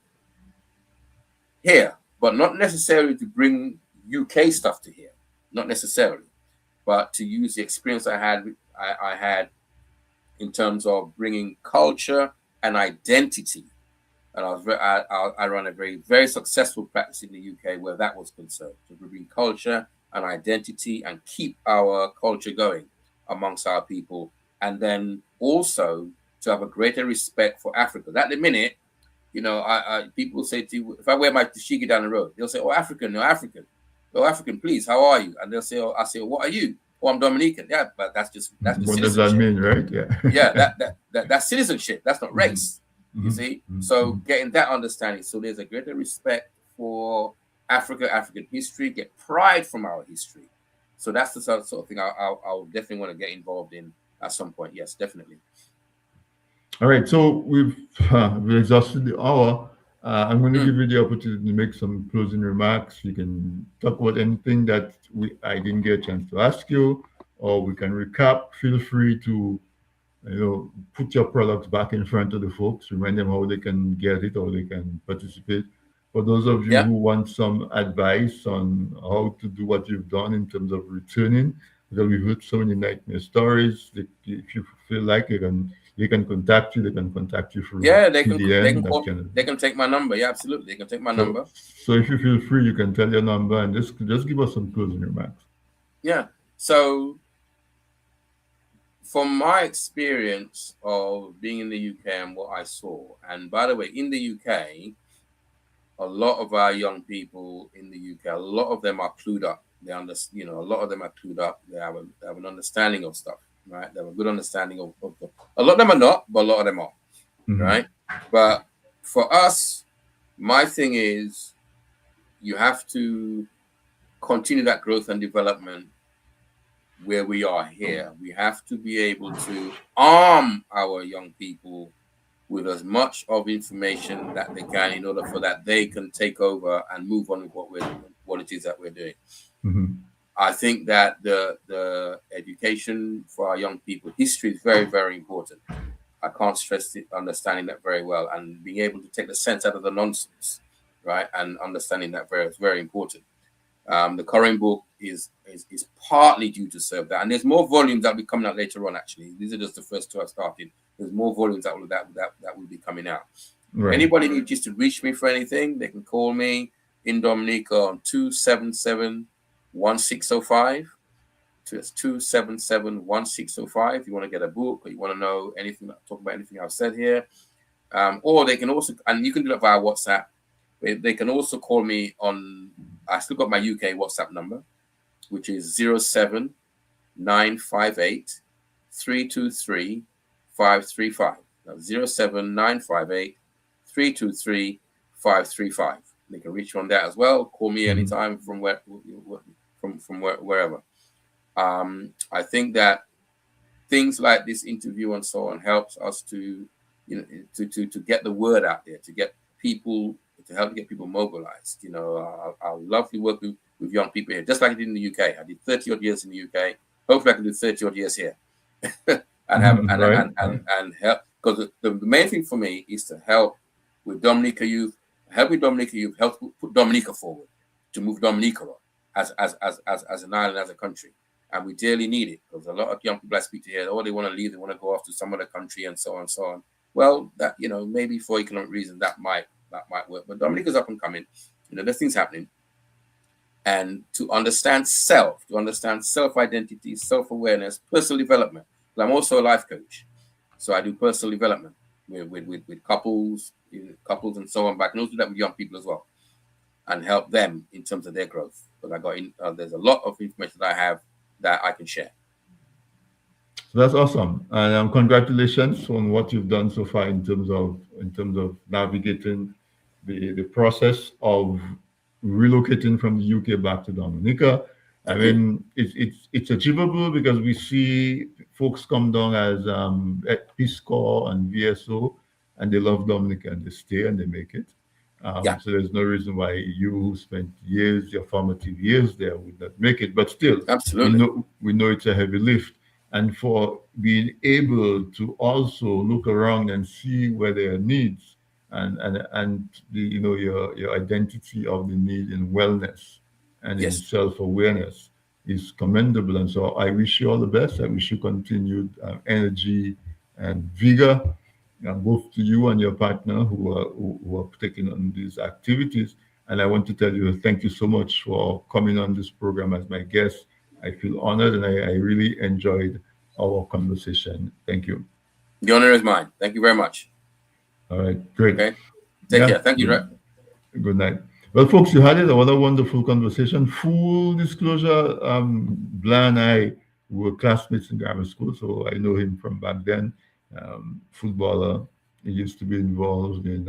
here, but not necessarily to bring UK stuff to here, not necessarily, but to use the experience I had in terms of bringing culture and identity. And I run a very, very successful practice in the UK where that was concerned, to bring culture and identity and keep our culture going amongst our people, and then also to have a greater respect for Africa. At the minute, you know, people say to you, if I wear my tashigi down the road, they'll say, "Oh, African, no African, oh African, please, how are you?" And they'll say, "Oh," I say, "What are you?" "Oh, I'm Dominican." Yeah, but that's just what does that mean, right? Yeah. Yeah, that's citizenship. That's not race. You see, so getting that understanding. So there's a greater respect for Africa, African history. Get pride from our history. So that's the sort of thing I'll definitely want to get involved in at some point. Yes, definitely. All right, so we've exhausted the hour. I'm going to give you the opportunity to make some closing remarks. You can talk about anything that I didn't get a chance to ask you, or we can recap. Feel free to put your products back in front of the folks, remind them how they can get it or they can participate. For those of you who want some advice on how to do what you've done in terms of returning, because we've heard so many nightmare stories, if you feel like they can contact you, they can contact you through they can take my number. Yeah, absolutely. They can take my number. So if you feel free, you can tell your number and just give us some closing remarks. Yeah. So from my experience of being in the UK and what I saw, and by the way, in the UK, a lot of our young people in the UK, a lot of them are clued up. A lot of them are clued up. They have an understanding of stuff, right? They have a good understanding of a lot of them are not, but a lot of them are, right? But for us, my thing is you have to continue that growth and development where we are here. We have to be able to arm our young people with as much of information that they can in order for that they can take over and move on with what it is that we're doing. I think that the education for our young people, history is very, very important. I can't stress understanding that very well, and being able to take the sense out of the nonsense, right? And understanding that is very important. The current book is partly due to serve that, and there's more volumes that will be coming out later on. Actually, these are just the first two I've started. There's more volumes that will be coming out. Right. Anybody needs to reach me for anything, they can call me in Dominica on 277-1605. So it's 277-1605. If you want to get a book or you want to know anything, talk about anything I've said here, or they can also, and you can do that via WhatsApp. They can also call me on. I still got my UK WhatsApp number, which is 07958 323 535. That's 07958 323 535. They can reach you on that as well. Call me anytime from wherever. I think that things like this interview and so on helps us to to get the word out there, to get people, to help get people mobilized. I love to work with young people here, just like I did in the UK. I did 30 odd years in the UK. Hopefully I can do 30 odd years here. and help, because the main thing for me is to help with Dominica youth, help put Dominica forward, to move Dominica on as an island, as a country. And we dearly need it, because a lot of young people I speak to here, they want to leave, they want to go off to some other country and so on and so on. Well, that maybe for economic reasons that might work, but Dominica's up and coming. There's things happening. and to understand self-identity, self-awareness, personal development. I'm also a life coach, so I do personal development with couples, and so on. But I can also do that with young people as well, and help them in terms of their growth. But there's a lot of information that I have that I can share. So that's awesome, and congratulations on what you've done so far in terms of navigating the process of relocating from the UK back to Dominica. I Thank you. mean, it's achievable because we see folks come down as Peace Corps and VSO, and they love Dominica and they stay and they make it. Yeah, So there's no reason why you who spent years, your formative years there, would not make it. But still, absolutely. we know it's a heavy lift, and for being able to also look around and see where there are needs, and the, your identity of the need in wellness and in Yes. self-awareness is commendable. And so I wish you all the best. I wish you continued energy and vigor, both to you and your partner who are taking on these activities. And I want to tell you thank you so much for coming on this program as my guest. I feel honored, and I really enjoyed our conversation. Thank you. The honor is mine. Thank you very much. All right, great. Okay. Take care. Thank you. Good night. Well, folks, you had it. Another wonderful conversation. Full disclosure, Blan and I were classmates in grammar school, so I know him from back then. Footballer. He used to be involved in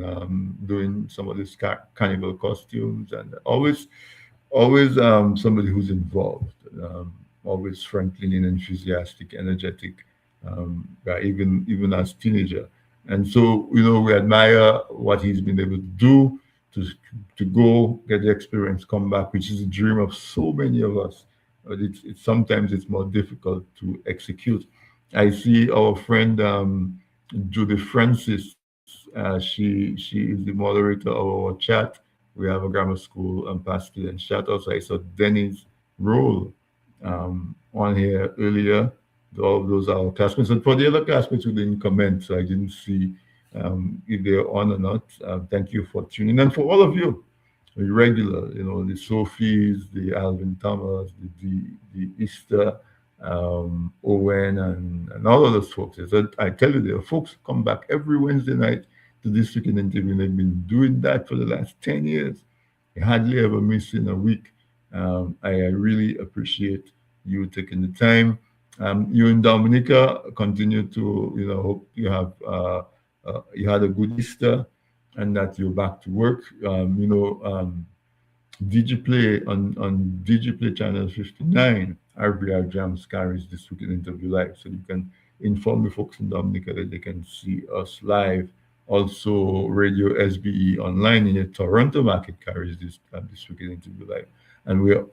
doing some of these carnival costumes, and always somebody who's involved, always friendly and enthusiastic, energetic, even as teenager. And so, we admire what he's been able to do to go get the experience, come back, which is a dream of so many of us. But it's sometimes it's more difficult to execute. I see our friend Judy Francis. She is the moderator of our chat. We have a grammar school past student chat. Also, I saw Denny's role on here earlier. All of those are our classmates. And for the other classmates who didn't comment, so I didn't see if they're on or not. Thank you for tuning in. And for all of you, the regular, the Sophies, the Alvin Thomas, the Easter, Owen, and all of those folks. I tell you, there are folks who come back every Wednesday night to this weekend interview. They've been doing that for the last 10 years. They hardly ever miss in a week. I really appreciate you taking the time. You in Dominica continue to, hope you have you had a good Easter and that you're back to work. DigiPlay on DigiPlay channel 59, RBR Jams carries this weekend interview live, so you can inform the folks in Dominica that they can see us live. Also, Radio SBE online in the Toronto market carries this weekend interview live, and we're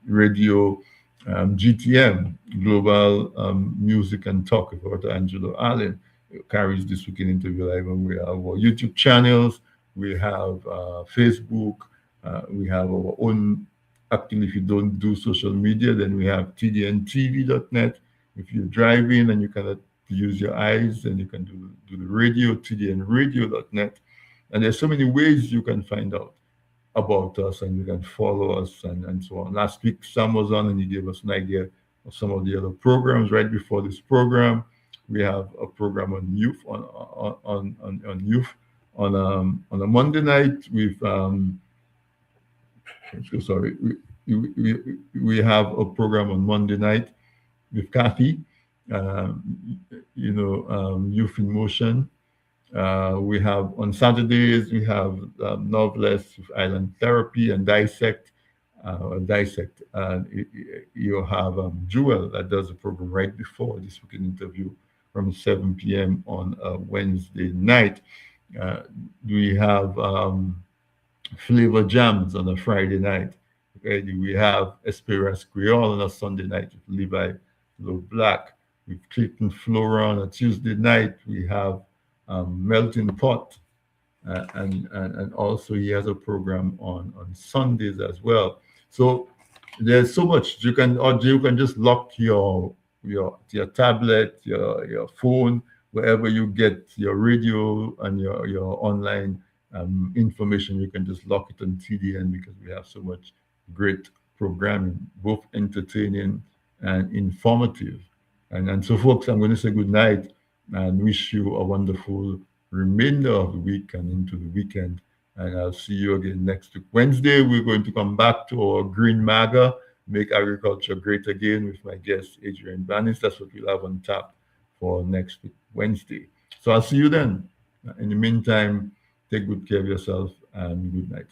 Radio GTM Global Music and Talk with Dr. Angelo Allen carries this weekend interview live, and we have our YouTube channels, we have Facebook, we have our own. Actually, if you don't do social media, then we have tdntv.net. If you're driving and you cannot use your eyes, then you can do the radio, tdnradio.net. And there's so many ways you can find out about us, and you can follow us and so on. Last week, Sam was on and he gave us an idea of some of the other programs. Right before this program, we have a program on youth on youth on a Monday night with sorry, we have a program on Monday night with Kathy, Youth in Motion. We have on Saturdays, we have Novelists with Island Therapy and Dissect. You have Jewel that does a program right before this weekend interview from 7 p.m. on Wednesday night. We have Flavor Jams on a Friday night. Okay, we have Esperance Creole on a Sunday night with Levi Low Black. With Clayton Flora on a Tuesday night. We have Melting Pot, and also he has a program on Sundays as well. So there's so much you can just lock your tablet, your phone, wherever you get your radio and your online information. You can just lock it on TDN because we have so much great programming, both entertaining and informative. And so, folks, I'm going to say good night and wish you a wonderful remainder of the week and into the weekend. And I'll see you again next week. Wednesday, we're going to come back to our Green MAGA, Make Agriculture Great Again, with my guest, Adrian Banis. That's what we'll have on tap for next week, Wednesday. So I'll see you then. In the meantime, take good care of yourself and good night.